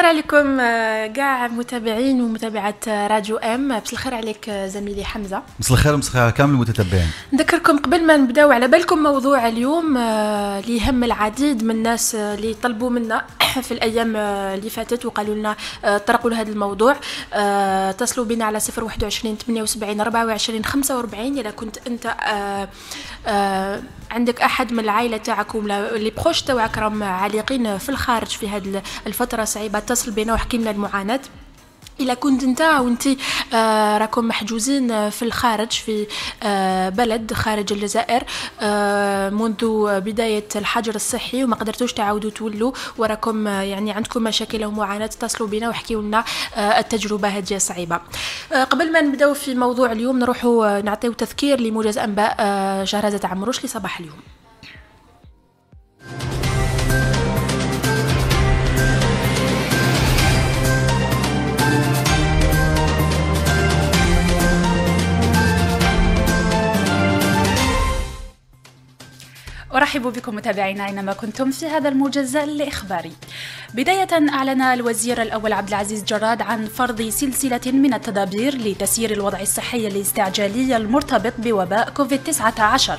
الخير عليكم كاع متابعين ومتابعات راديو ام. بس الخير عليك زميلي حمزه. مساء الخير على كامل المتتبعين. نذكركم قبل ما نبداو على بالكم موضوع اليوم اللي يهم العديد من الناس اللي طلبوا منا في الايام اللي فاتت وقالوا لنا طرقوا لهذا الموضوع. اتصلوا بنا على 021 78 24 45 اذا كنت انت عندك احد من العائله تاعكم اللي بروش تاعك راهم عالقين في الخارج في هذه الفتره صعيبه، اتصل بنا وحكي لنا المعاناه. إلا كنت أنت وأنت راكم محجوزين في الخارج في بلد خارج الجزائر منذ بداية الحجر الصحي وما قدرتوش تعاودوا تولوا وراكم يعني عندكم مشاكل ومعاناة، اتصلوا بنا وحكيوا لنا التجربة هذه صعيبة. قبل ما نبداو في موضوع اليوم نروحوا نعطيو تذكير لموجز أنباء شهرزاد عمروش لصباح اليوم. أرحب بكم متابعينا أينما كنتم في هذا الموجز الإخباري. بداية أعلن الوزير الأول عبد العزيز جراد عن فرض سلسلة من التدابير لتسيير الوضع الصحي الاستعجالي المرتبط بوباء كوفيد-19،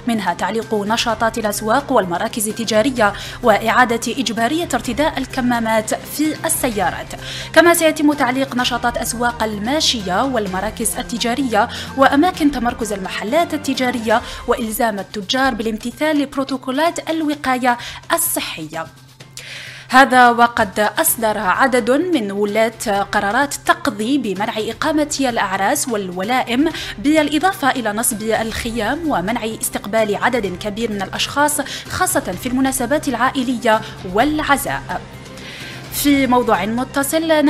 منها تعليق نشاطات الأسواق والمراكز التجارية وإعادة إجبارية ارتداء الكمامات في السيارات. كما سيتم تعليق نشاطات أسواق الماشية والمراكز التجارية وأماكن تمركز المحلات التجارية وإلزام التجار بالامتثال لبروتوكولات الوقاية الصحية. هذا وقد أصدر عدد من ولاة قرارات تقضي بمنع إقامة الأعراس والولائم، بالإضافة إلى نصب الخيام ومنع استقبال عدد كبير من الأشخاص خاصة في المناسبات العائلية والعزاء. في موضوع متصل،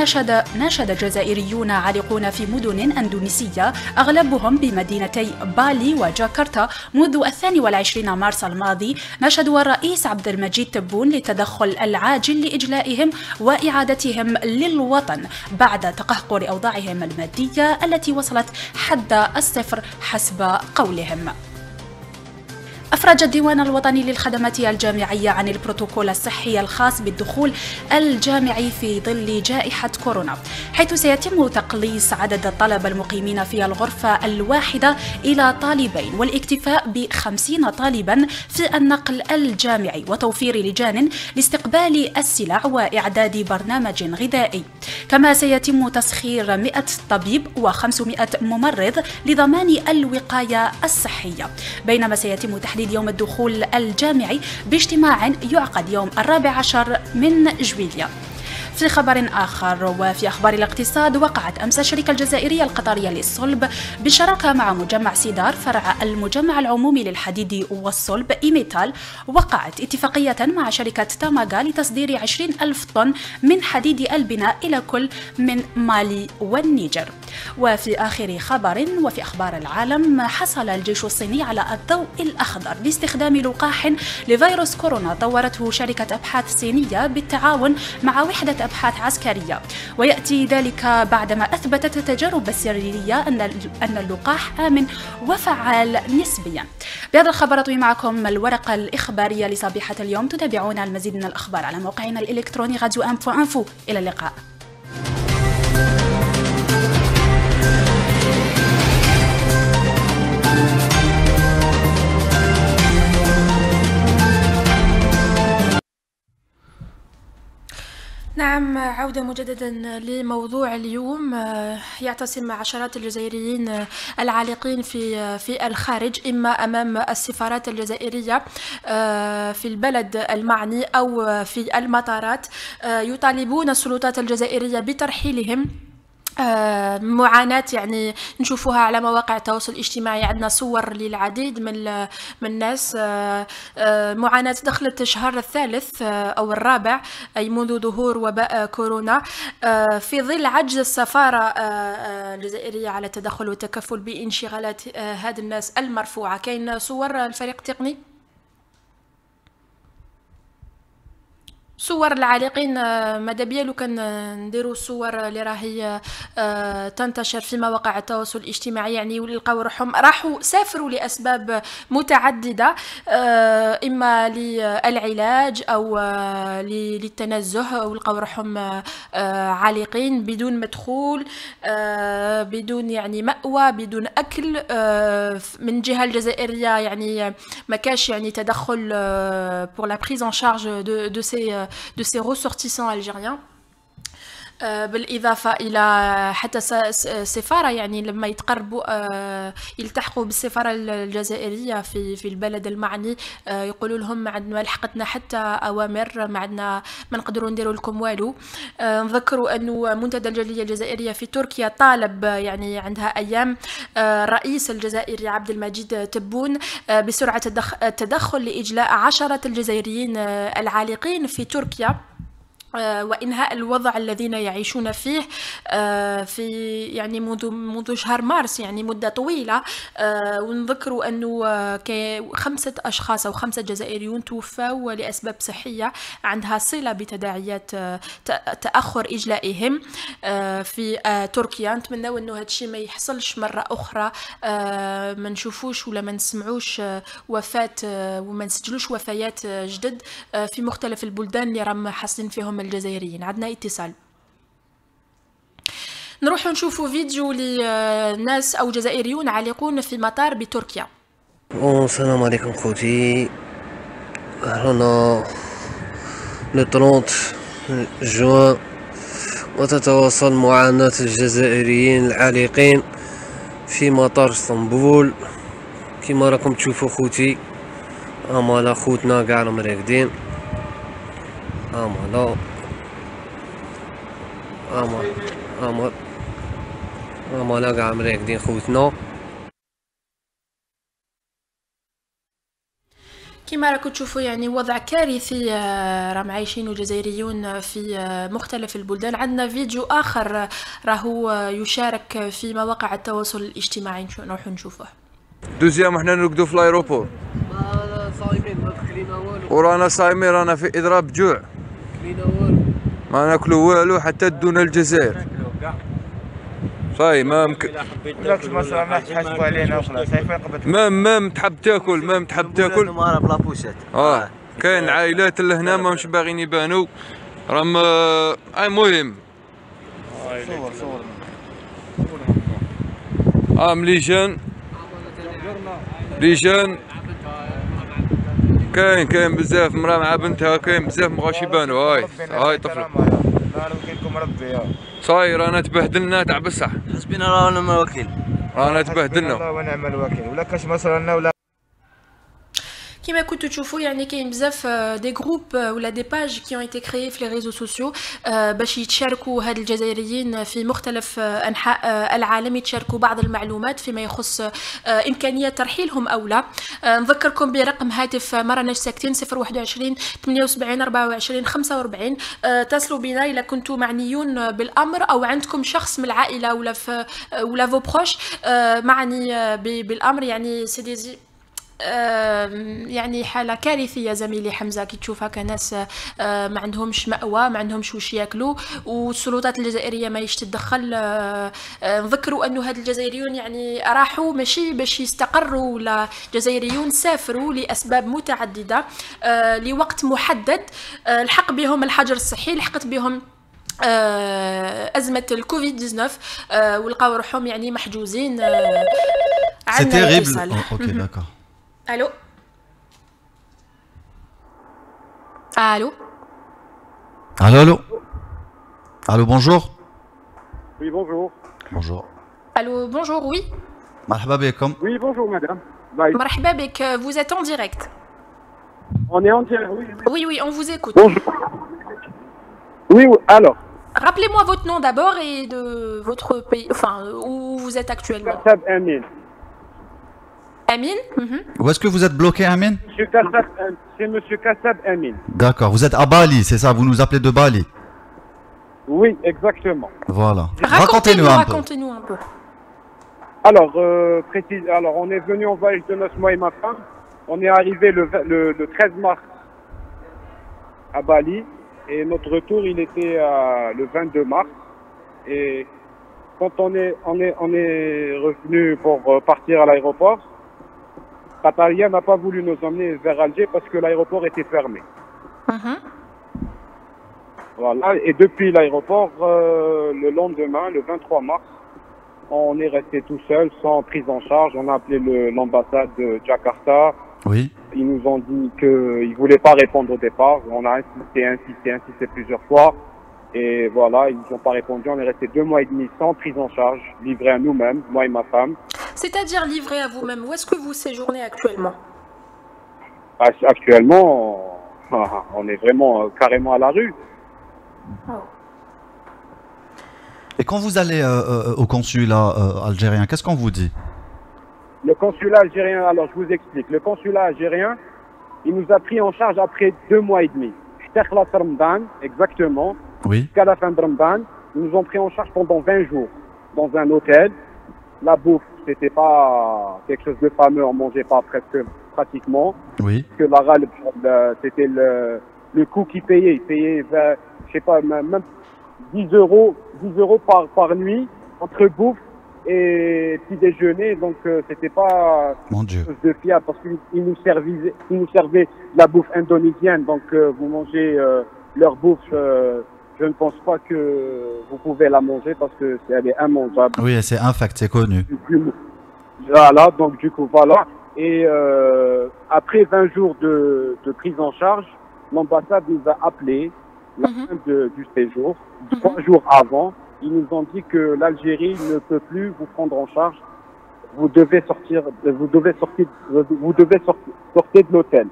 ناشد جزائريون عالقون في مدن أندونيسية أغلبهم بمدينتي بالي وجاكرتا منذ 22 مارس الماضي، ناشدوا الرئيس عبد المجيد تبون للتدخل العاجل لإجلائهم وإعادتهم للوطن بعد تقهقر أوضاعهم المادية التي وصلت حد الصفر حسب قولهم. أفرج الديوان الوطني للخدمات الجامعية عن البروتوكول الصحي الخاص بالدخول الجامعي في ظل جائحة كورونا، حيث سيتم تقليص عدد الطلبة المقيمين في الغرفة الواحدة إلى طالبين والاكتفاء ب50 طالبا في النقل الجامعي وتوفير لجان لاستقبال السلع وإعداد برنامج غذائي. كما سيتم تسخير 100 طبيب و500 ممرض لضمان الوقاية الصحية، بينما سيتم تحديد يوم الدخول الجامعي باجتماع يعقد يوم 14 من جويلية. في خبر آخر وفي أخبار الاقتصاد، وقعت أمس الشركة الجزائرية القطرية للصلب بالشراكة مع مجمع سيدار فرع المجمع العمومي للحديد والصلب إيميتال، وقعت اتفاقية مع شركة تاماغا لتصدير 20,000 طن من حديد البناء إلى كل من مالي والنيجر. وفي آخر خبر وفي أخبار العالم، حصل الجيش الصيني على الضوء الأخضر لاستخدام لقاح لفيروس كورونا طورته شركة أبحاث صينية بالتعاون مع وحدة أبحاث عسكرية، ويأتي ذلك بعدما أثبتت التجارب السريرية أن اللقاح آمن وفعال نسبيا. بهذا الخبر أطوي معكم الورقة الإخبارية لصبيحة اليوم. تتابعون المزيد من الأخبار على موقعنا الإلكتروني radio1.info. إلى اللقاء. نعم، عودة مجددا لموضوع اليوم. يعتصم عشرات الجزائريين العالقين في الخارج، إما أمام السفارات الجزائرية في البلد المعني أو في المطارات، يطالبون السلطات الجزائرية بترحيلهم. معاناة يعني نشوفوها على مواقع التواصل الاجتماعي، عندنا صور للعديد من الناس. معاناة دخلت الشهر الثالث أو الرابع، أي منذ ظهور وباء كورونا، في ظل عجز السفارة الجزائرية على التدخل والتكفل بانشغالات هذه الناس المرفوعة. كاين صور الفريق التقني؟ صور العالقين ماذا بيا لو كان نديروا الصور اللي راهي تنتشر في مواقع التواصل الاجتماعي، يعني ولقاو روحهم راحوا سافروا لاسباب متعدده، اما للعلاج او للتنزه، ولقاو روحهم عالقين بدون مدخول، بدون يعني مأوى، بدون اكل. من الجهه الجزائريه يعني ما كاش يعني تدخل pour la prise en charge de ces ressortissants algériens. بالإضافة إلى حتى السفارة، يعني لما يتقربوا يلتحقوا بالسفارة الجزائرية في البلد المعني، يقولوا لهم ما لحقتنا حتى أوامر، ما نقدروا نديروا لكم والو. نذكروا أنه منتدى الجالية الجزائرية في تركيا طالب، يعني عندها أيام، الرئيس الجزائري عبد المجيد تبون بسرعة التدخل لإجلاء عشرة الجزائريين العالقين في تركيا، وإنهاء الوضع الذين يعيشون فيه في يعني منذ شهر مارس، يعني مدة طويلة. ونذكروا أنه 5 أشخاص أو 5 جزائريون توفوا لأسباب صحية عندها صلة بتداعيات تأخر إجلائهم في تركيا. نتمنى أنه هذا الشيء ما يحصلش مرة أخرى، ما نشوفوش ولا ما نسمعوش وفاة وما نسجلوش وفيات جدد في مختلف البلدان اللي راهم حاصلين فيهم الجزائريين. عندنا اتصال، نروح نشوفوا فيديو لناس او جزائريون عالقون في مطار بتركيا. السلام عليكم خوتي، رانا لو 30 جوان وتتواصل معاناة الجزائريين العالقين في مطار اسطنبول. كما راكم تشوفوا خوتي، امالا خوتنا قاع راقدين، امالا امالا قاع راقدين خوتنا. كما راكم تشوفوا يعني وضع كارثي راهم عايشين الجزائريون في مختلف البلدان. عندنا فيديو اخر راهو يشارك في مواقع التواصل الاجتماعي، نروح نشوفه. دوزيام احنا نرقدو في الايروبور، صايمين ما كلينا والو، ورانا صايمين، رانا في اضراب جوع، كلينا والو، ما ناكلو والو حتى دونا الجزائر. صاي ما ممكن لكش مثلا ما تحاسبوا علينا وخلاص، هاي قبل ما تحب تاكل، ما تحب تاكل. ما بلا بوشات. كاين عائلات لهنا ما مش باغيين يبانوا، راهم المهم صور مليجان كاين بزاف مرا مع بنتها، كاين بزاف مابغاوش يبانوا. هاي طفله صاي رانا تبهدلنا تاع بصح، حسبنا الله ونعم الوكيل، رانا تبهدلنا الله ونعم الوكيل. ولا كاش مثلا ولا كما كنتوا تشوفوا يعني كاين بزاف دي جروب ولا دي باج كي اون ايتي كريي في لي ريزو سوسيو باش يتشاركوا هاد الجزائريين في مختلف انحاء العالم، يتشاركوا بعض المعلومات فيما يخص امكانيه ترحيلهم او لا. نذكركم برقم هاتف ما راناش ساكتين 021 78 24 45. اتصلوا بنا اذا كنتوا معنيون بالامر او عندكم شخص من العائله ولا فو بروش معني بالامر. يعني سي يعني حالة كارثية زميلي حمزة كي تشوفها كناس ما عندهمش مأوى، ما عندهمش واش ياكلوا، والسلطات الجزائرية ما تتدخل. نذكروا انه هاد الجزائريون يعني راحوا ماشي باش يستقروا، ولا جزائريون سافروا لأسباب متعددة لوقت محدد. لحق بهم الحجر الصحي، لحقت بهم أزمة الكوفيد 19 ولقاو روحهم يعني محجوزين. عندنا اتصال. اوكي داكور. Allô? Allô? Allô? Allô, bonjour. Oui, bonjour. Bonjour. Allô, bonjour, oui? مرحبا بكم. Oui, bonjour madame. Bye. مرحبا بك, vous êtes en direct. On est en direct, oui. Oui, oui, on vous écoute. Bonjour. Oui, alors. Rappelez-moi votre nom d'abord et de votre pays, enfin, où vous êtes actuellement. Kassab Amin. Amin? Où est-ce que vous êtes bloqué, Amin? C'est monsieur Kassab Amin. D'accord, vous êtes à Bali, c'est ça? Vous nous appelez de Bali? Oui, exactement. Voilà. Racontez-nous un peu. Alors, alors, on est venu en voyage de noces, moi et ma femme. On est arrivé le 13 mars à Bali. Et notre retour, il était le 22 mars. Et quand on est revenu pour partir à l'aéroport, Qataria n'a pas voulu nous emmener vers Alger parce que l'aéroport était fermé. Voilà. Et depuis l'aéroport, le lendemain, le 23 mars, on est resté tout seul, sans prise en charge. On a appelé l'ambassade de Jakarta. Oui. Ils nous ont dit qu'ils ne voulaient pas répondre au départ. On a insisté plusieurs fois. Et voilà, ils n'ont pas répondu. On est resté 2 mois et demi sans prise en charge, livré à nous-mêmes, moi et ma femme. C'est-à-dire livré à vous-même. Où est-ce que vous séjournez actuellement? Actuellement, on est vraiment carrément à la rue. Et quand vous allez au consulat algérien, qu'est-ce qu'on vous dit? Le consulat algérien, alors je vous explique. Le consulat algérien, il nous a pris en charge après 2 mois et demi. Exactement. Oui. Jusqu'à la fin de Ramadan, ils nous ont pris en charge pendant 20 jours dans un hôtel. La bouffe, c'était pas quelque chose de fameux, on mangeait pas pratiquement. Oui. Parce que l'arabe, c'était le coût qu'ils payaient. Ils payaient, je sais pas, même 10 euros par nuit entre bouffe et petit déjeuner. Donc c'était pas quelque chose de fiable parce qu'ils nous servaient de la bouffe indonésienne. Donc vous mangez leur bouffe. Je ne pense pas que vous pouvez la manger parce que elle est immangeable. Oui, c'est infect, c'est connu. Voilà, donc du coup, voilà. Et après 20 jours de prise en charge, l'ambassade nous a appelés la fin du séjour. 3 jours avant, ils nous ont dit que l'Algérie ne peut plus vous prendre en charge. Vous devez sortir de l'hôtel.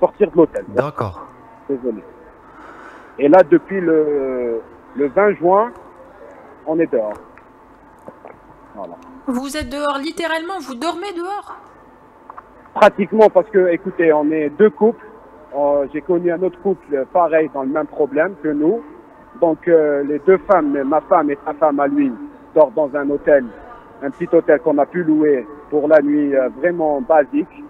Sortir de l'hôtel. D'accord. Désolé. Et là, depuis le 20 juin, on est dehors. Voilà. Vous êtes dehors littéralement? Vous dormez dehors? Pratiquement parce que, écoutez, on est 2 couples. J'ai connu un autre couple pareil dans le même problème que nous. Donc les 2 femmes, ma femme et sa femme à lui, dorment dans un hôtel, un petit hôtel qu'on a pu louer pour la nuit vraiment basique.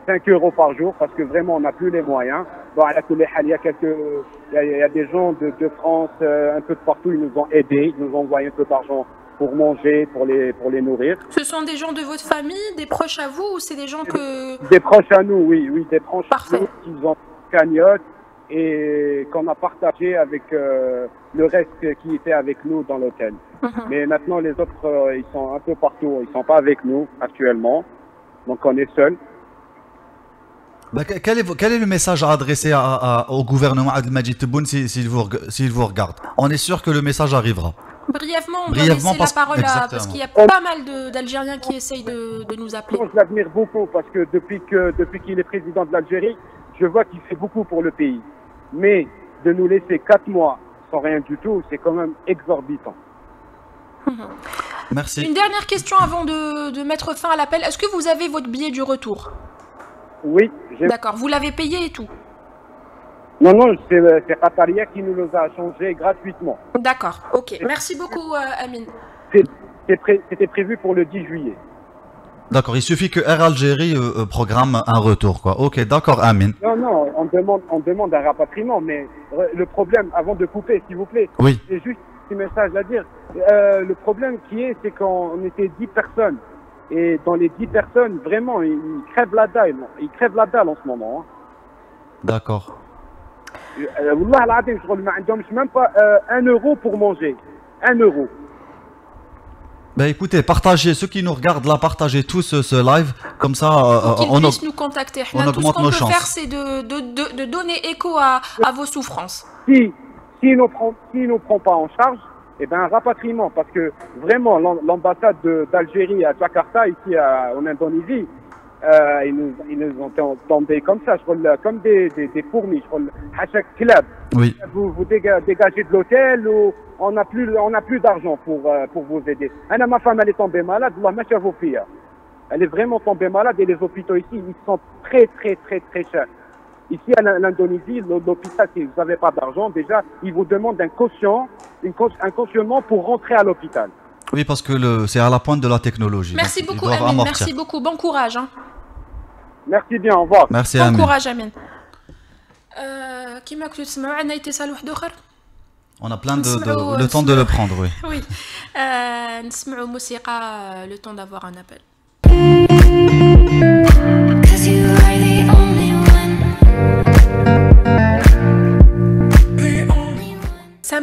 5 euros par jour parce que vraiment on n'a plus les moyens. Bon, il y a des gens de France, un peu de partout, ils nous ont aidés, ils nous ont envoyé un peu d'argent pour manger, pour les nourrir. Ce sont des gens de votre famille, des proches à vous, ou c'est des gens que... Des proches à nous, oui, des proches Parfait. à nous qui ont cagnotte et qu'on a partagé avec le reste qui était avec nous dans l'hôtel. Mais maintenant les autres, ils sont un peu partout, ils sont pas avec nous actuellement, donc on est seuls. Bah, quel est le message à adresser au gouvernement Abdelmadjid Tebboune s'il vous regarde? On est sûr que le message arrivera. Brièvement, on va laisser la parole parce qu'il y a pas mal d'Algériens qui essayent de nous appeler. Je l'admire beaucoup parce que depuis qu'il est président de l'Algérie, je vois qu'il fait beaucoup pour le pays. Mais de nous laisser 4 mois sans rien du tout, c'est quand même exorbitant. Merci. Une dernière question avant de mettre fin à l'appel. Est-ce que vous avez votre billet du retour? Oui. D'accord, vous l'avez payé et tout? Non, c'est Qataria qui nous les a changés gratuitement. D'accord, ok. Merci beaucoup, Amine. C'était prévu pour le 10 juillet. D'accord, il suffit que Air Algérie programme un retour, quoi. Ok, d'accord, Amine. Non, on demande un rapatriement, mais le problème, avant de couper, s'il vous plaît, oui. C'est juste un petit message à dire. Le problème c'est qu'on était 10 personnes. Et dans les 10 personnes, vraiment, ils crèvent la dalle. Ils crèvent la dalle en ce moment. Hein. D'accord. Wallah al-Adim, je même pas 1 euro pour manger. 1 euro. Ben écoutez, partagez, ceux qui nous regardent là, partagez tous ce live, comme ça on puisse nous contacter. On augmente nos chances. Tout ce qu'on peut faire, c'est de donner écho à vos souffrances. Si nous prend pas en charge, eh ben un rapatriement, parce que vraiment l'ambassade d'Algérie à Jakarta, ici en Indonésie, ils nous ont tombés comme ça, comme des fourmis, à chaque club. Oui. Vous dégagez de l'hôtel ou on n'a plus d'argent pour vous aider. Ma femme elle est tombée malade, elle est vraiment tombée malade et les hôpitaux ici ils sont très chers. Ici à l'Indonésie, l'hôpital, si vous n'avez pas d'argent, déjà ils vous demandent un cautionnement pour rentrer à l'hôpital. Oui, parce que c'est à la pointe de la technologie. Merci beaucoup, Amine. Merci beaucoup. Bon courage. Hein. Merci bien, au revoir. Merci, bon Amine. Courage, Amine. كيما كنتو تسمعوا عندنا اتصال واحد اخر. On a plein le temps de le prendre, oui. Oui. نسمعوا موسيقى le temps d'avoir un appel.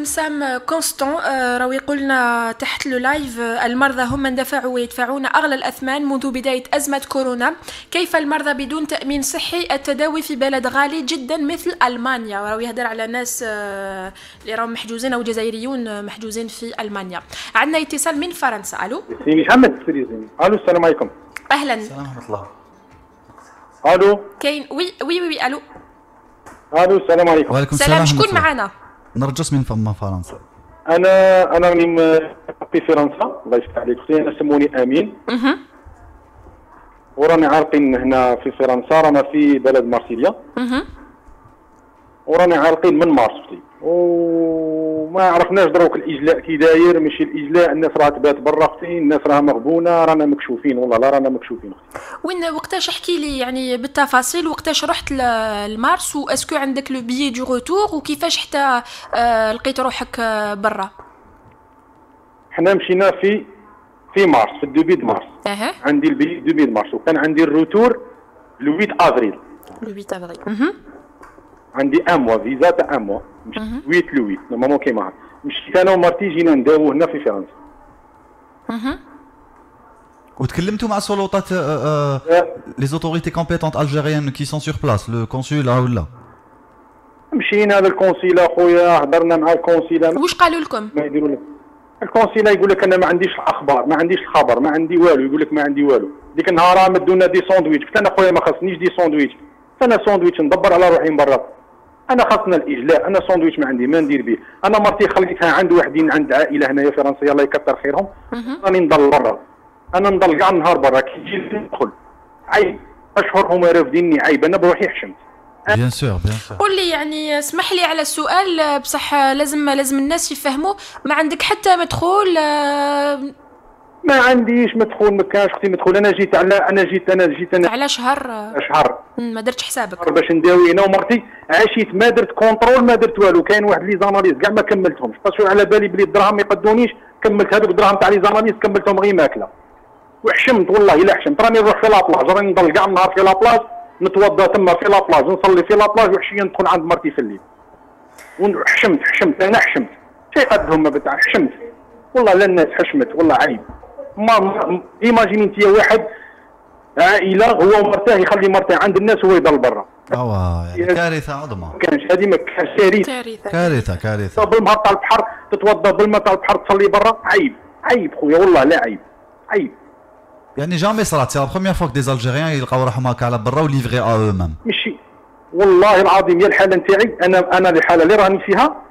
سام كونستون راهو يقولنا تحت لو لايف المرضى هم من دفعوا ويدفعون أغلى الأثمان منذ بداية أزمة كورونا. كيف المرضى بدون تأمين صحي؟ التداوي في بلد غالي جدا مثل ألمانيا. راهو يهدر على ناس اللي راهم محجوزين أو جزائريون محجوزين في ألمانيا. عندنا اتصال من فرنسا. ألو سي محمد فريزين. ألو السلام عليكم. أهلا. السلام ورحمة الله. ألو كاين وي ألو. ألو السلام عليكم. وعليكم السلام. شكون معنا؟ نرجس من فرنسا. انا راني في فرنسا. الله يفتح عليك اختي. انا سموني امين. وراني عارقين هنا في فرنسا. رانا في بلد مارسيليا. وراني عارقين من مارس اختي. وما عرفناش دروك الاجلاء كي داير. ماشي الاجلاء، الناس راه تبات برا اختي، الناس راه مغبونه، رانا مكشوفين والله. لا رانا مكشوفين اختي. وين وقتاش احكي لي يعني بالتفاصيل وقتاش رحت لمارس واسكو عندك لو بيي دو روتور وكيفاش حتى لقيت روحك برا؟ حنا مشينا في مارس، في الدوبي د مارس. عندي البيي دوبي د مارس وكان عندي الروتور لو 8 افريل. لو 8 افريل. عندي موا فيزا تاع موا. مشيت 8 لو 8 نورمالمون كيما هكا. مشيت انا ومرتي جينا نداوو هنا في فرنسا. وتكلمتوا مع السلطات لي زوتوريتي كومبيتونت الجيريان كي سون سور بلاس لو كونسولا ولا؟ مشينا للكونسيلا خويا، هضرنا مع الكونسيلا. واش قالوا لكم؟ ما يديروا لك الكونسيلا يقول لك انا ما عنديش الاخبار، ما عنديش الخبر، ما عندي والو. يقول لك ما عندي والو. ديك النهار مدونا دي ساندويتش. قلت انا خويا ما خاصنيش دي ساندويتش، انا ساندويتش ندبر على روحي من برا. انا خاصنا الاجلاء، انا ساندويتش ما عندي ما ندير به. انا مرتي خليتها عند وحدين عند عائله هنايا فرنسيه الله يكثر خيرهم. راني نضل برا، انا نضل كاع النهار برا. كي نجي ندخل عيب، اشهر هما رافديني عيب. انا بروحي حشمت. بيان سور بيان سور. قول لي يعني اسمح لي على السؤال بصح لازم الناس يفهموا. ما عندك حتى مدخول؟ ما عنديش مدخول، ما كانش اختي مدخول. انا جيت على شهر ما درتش حسابك باش نداوي انا ومرتي. عشيت ما درت كونترول، ما درت والو. كاين واحد لي زاناليز كاع ما كملتهمش باسكو على بالي بلي الدراهم ما يقدونيش. كملت هذوك الدراهم تاع لي زاناليز كملتهم غير ماكله. وحشمت والله الا حشمت. راني نروح في لابلاج، راني نضل كاع النهار في لابلاج، نتوضا تما في لابلاج، نصلي في لابلاج، وحشيه ندخل عند مرتي في الليل. حشمت انا حشمت. شي قدهم ما بتاع حشمت والله. لا الناس حشمت والله عيب. ما ايماجيني انت واحد عائله هو ومرته يخلي مرته عند الناس وهو يضل برا. يعني كارثه عظمى. كانش هذه ما كانش كارثه. بالماء تاع البحر تتوضا بالماء تاع البحر تصلي برا. عيب خويا والله. لا عيب. يعني جامي صرات. سي لا بروميير فوا دي الجيريان يلقاو روحهم هكا على برا وليفغي ا او مام. ماشي والله العظيم. يا الحاله نتاعي انا الحاله اللي راني فيها.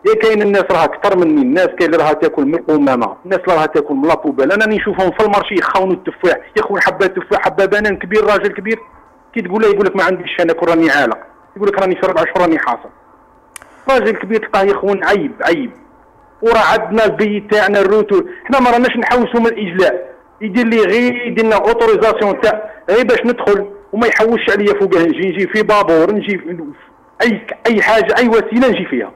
يا كاين الناس راها اكثر مني. الناس كاين اللي راها تاكل من القمامه، الناس اللي راها تاكل من لابوبال. انا نشوفهم في المارشي يخونوا التفاح. يا خويا حبه تفاح، حبه بنان كبير، راجل كبير كي تقول له يقول لك ما عنديش انا كون راني عالق. يقول لك راني في 4 شهور راني حاصل. راجل كبير تلقاه يخون. عيب. وراه عندنا البي تاعنا الروتور. حنا ما راناش نحوسوا من الاجلاء. يدير لي غير يدير لنا اوتوريزاسيون تاع غير باش ندخل وما يحوسش عليا فوقاه. نجي في بابور، نجي في اي حاجه، اي وسيله نجي فيها.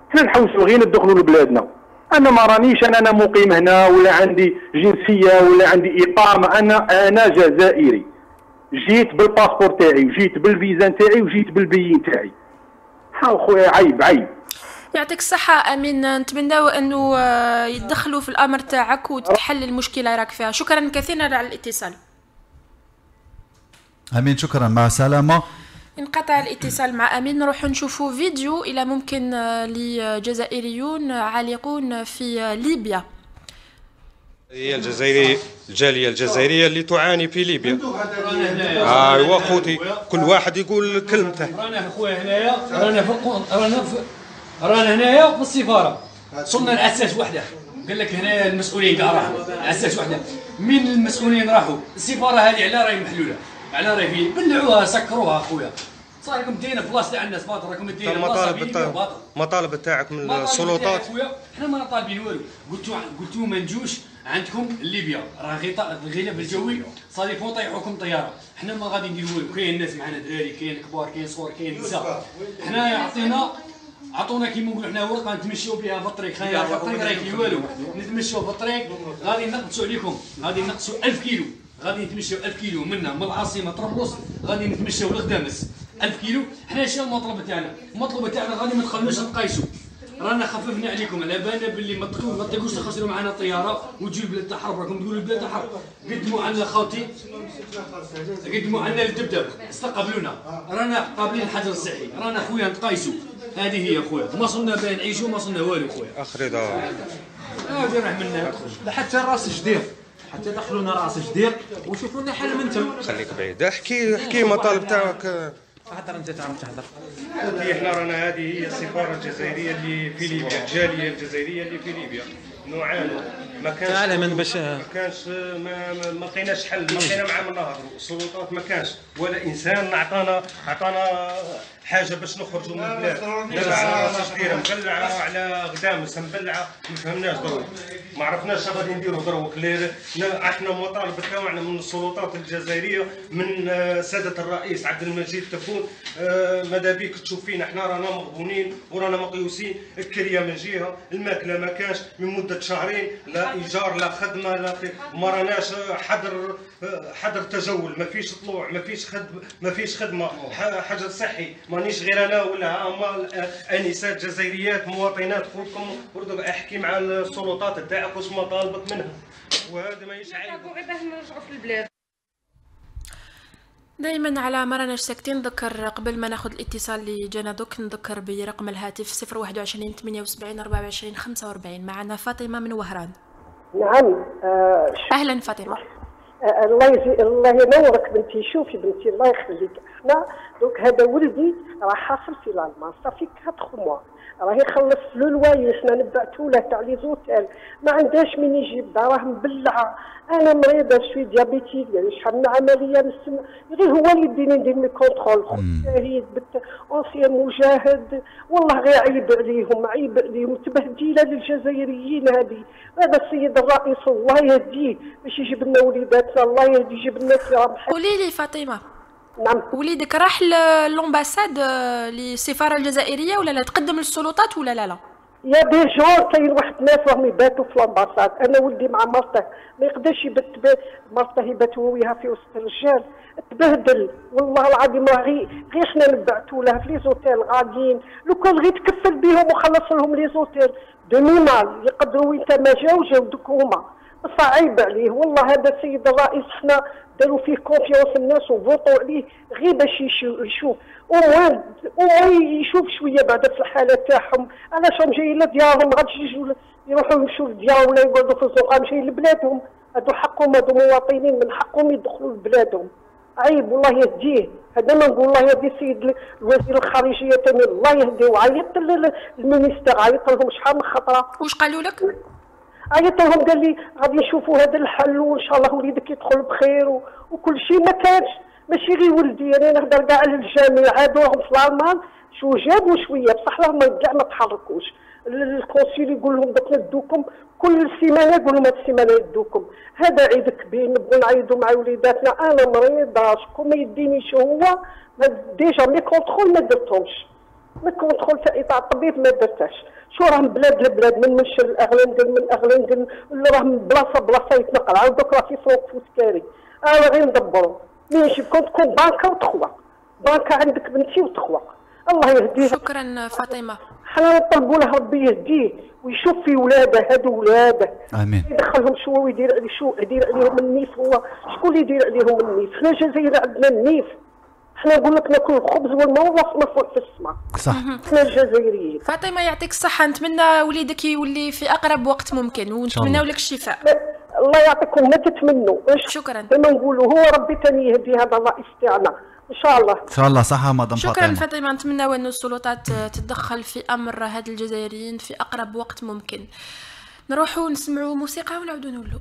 حنا نحوسوا غير ندخلوا لبلادنا. انا ما رانيش انا مقيم هنا ولا عندي جنسيه ولا عندي اقامه. انا جزائري. جيت بالباسبور تاعي وجيت بالفيزا تاعي وجيت بالبيين تاعي. خويا عيب. يعطيك الصحة أمين. نتمناو أنه يدخلوا في الأمر تاعك وتتحل المشكلة راك فيها. شكرا كثيرا على الاتصال. أمين شكرا. مع السلامة. انقطع الاتصال مع أمين. نروح نشوفوا فيديو إلى ممكن لجزائريون عالقون في ليبيا. هي الجالية الجزائرية اللي تعاني في ليبيا. ايوا خوتي كل واحد يقول كلمته. رانا خويا هنايا رانا هنايا في السفارة. صرنا الأساس وحده. قال لك هنا المسؤولين كاع راحوا الأساس وحده. مين المسؤولين راحوا؟ السفارة هذه على راهي محلولة، على راهي فين بلعوها سكروها خويا. صار راكم دينا بلاصه تاع الناس باطل. راكم دينا مطالب تاعك من السلطات. خويا حنا ما طالبين والو. قلتو ما نجوش عندكم ليبيا راه الغلاف الجوي صافي فون طيحوكم طياره، حنا ما غادي نديروا والو. كاين ناس معنا دراري، كاين كبار، كاين صغار، كاين نساء. حنا عطونا كيما نقولوا حنا ورقه نتمشيو بها في الطريق. خلينا في الطريق راه كاين والو، نتمشيو في الطريق غادي نقصوا عليكم، غادي نقصوا 1000 كيلو، غادي نتمشيو 1000 كيلو منا من العاصمه طرابلس غادي نتمشيو لغدامس 1000 كيلو. حنا شنو المطلب تاعنا؟ المطلب تاعنا غادي ما تخلوش نقايسوا، رانا خففنا عليكم على بالنا باللي ما تطيقوش تخسروا معنا الطياره وتجيو البلاد تاع حرب. راكم تقولوا البلاد تاع حرب، قدموا عنا خوتي، قدموا عنا الدبدب، استقبلونا، رانا قابلين الحجر الصحي، رانا خويا نتقايسوا. هذه هي خويا، ما صلنا باه نعيشوا، ما صلنا والو خويا. اخري دار راه منا حتى راس جدير، حتى دخلونا راس جدير وشوفوا لنا حل من تم. خليك بعيد، احكي المطالب تاعك. هضر انت تعرف تهضر. احنا رانا هذه هي السفاره الجزائريه اللي في ليبيا، الجاليه الجزائريه اللي في ليبيا نعاني. ما كانش ما لقيناش حل، ما لقينا معاه من نهضروا. السلطات ما كانش ولا انسان عطانا حاجه باش نخرجوا من البلاد. مبلعه تشديره، مبلعه على غدامس، مبلعه ما فهمناش دروك، ما عرفناش غادي نديروا دروك. احنا مطالبه تاعنا من السلطات الجزائريه، من ساده الرئيس عبد المجيد تبون. ماذا بيك تشوف فينا احنا رانا مغبونين ورانا مقيوسين. الكريه من جهه، الماكله ما كانش من مده شهرين، لا ايجار لا خدمه ما راناش حظر تجول، ما فيش طلوع، ما فيش خدمه، حجر صحي. مانيش غير انا ولا هما انسات جزائريات مواطنات. خوكم برضو احكي مع السلطات تاعك واش مطالبك منها، وهذا ما يشعل باه نرجعوا في البلاد. دائما على ما راناش ساكتين. نذكر قبل ما ناخذ الاتصال اللي جانا دوك، نذكر برقم الهاتف 021 78 24 45. معنا فاطمه من وهران. نعم. اهلا فاطمه. الله ينورك بنتي. شوفي بنتي الله يخليك، احنا دوك هذا ولدي راه حاصل في الالمان صافي 4 موا، راه يخلص لو لواي. حنا نبعثوا له تاع لي زوتيل، ما عندهاش من يجيب، راه مبلعه. انا مريضه شوي ديابيتيك، يعني شحال من عمليه نسمع غير هو اللي يديني ندير لي كونترول. شهيد اونسيان مجاهد، والله غير عيب عليهم تبهديله للجزائريين هذه. هذا السيد الرئيس الله يهديه باش يجيب لنا وليداتنا، الله يهدي يجيب لنا كرام. قولي لي فاطمه، نعم وليدك راح للامباساد للسفاره الجزائريه ولا لا؟ تقدم للسلطات ولا لا؟ يا دي جون كاين واحد الناس راهم يباتوا في الامباساد. انا ولدي مع مرته ما يقدرش يبات، مرته يبات وياها في وسط الرجال، تبهدل والله العظيم. غير حنا نبعثوا لها في لي زوتيل غاديين، لو كان غير تكفل بهم وخلص لهم لي زوتيل دومينال يقدروا وين ما جاو دوك هما. صعيب عليه والله هذا السيد الرئيس. حنا داروا فيه كونفيونس الناس وفوطوا عليه غير باش يشوف وين يشوف شويه بعد في الحاله تاعهم. علاش راهم جايين لديارهم؟ ما غاديش يجوا يروحوا يمشوا لديارهم ولا يقعدوا في الزنقه، جايين لبلادهم. هادو حقهم، هادو مواطنين من حقهم يدخلوا لبلادهم. عيب والله يهديه. هذا ما نقول الله يهدي السيد الوزير الخارجيه ثاني الله يهديه. وعيطت للمينيستير، عيطت لهم شحال من خطره. واش قالوا لك؟ عيطت لهم قال لي غادي نشوفوا هذا الحل وان شاء الله وليدك يدخل بخير وكل شيء. ما كانش ماشي غير ولدي، انا نهضر كاع على الجميع. عادوهم في الالمان شو جابوا شويه بصح راهم كاع ما تحركوش. الكونسيل يقول لهم دوك ندوكم كل سيمانه، يقول لهم هاد السيمانه يدوكم. هذا عيد كبير نبغوا نعيدوا مع وليداتنا. انا مريضه شكون ما يدينيش هو ديجا مي كونترول ما درتهمش، مي كونترول تاع الطبيب ما درتهاش. شو راهم بلاد لبلاد، من منشر الاغلندل من اغلندل اللي راهم بلاصه يتنقل. عاود دوك راه في فرانكفورت كاري. انا غير ندبروا ماشي كون تكون بانكا وتخوى، بانكا عندك بنتي وتخوى. الله يهديها. شكرا فاطمه. حنا نطلبوا له ربي يهديه ويشوف في ولاده، هادو ولاده امين، يدخلهم شو ويدير عليه شو يدير عليهم النيف. هو شكون اللي يدير عليهم النيف؟ حنا الجزائر عندنا النيف. حنا نقول لك ناكل الخبز والماء والله فوق في السماء. صح. حنا الجزائريين. فاطمه يعطيك الصحه، نتمنى وليدك يولي في اقرب وقت ممكن ونتمنى لك الشفاء. الله يعطيكم ما تتمنوا. شكرا. كما نقولوا هو ربي ثاني يهدي هذا الرئيس تاعنا ان شاء الله. ان شاء الله. صحه مدام فاطمه. شكرا فاطمه. نتمنى ان السلطات تتدخل في امر هاد الجزائريين في اقرب وقت ممكن. نروحوا نسمعوا موسيقى ونعودوا نولوا.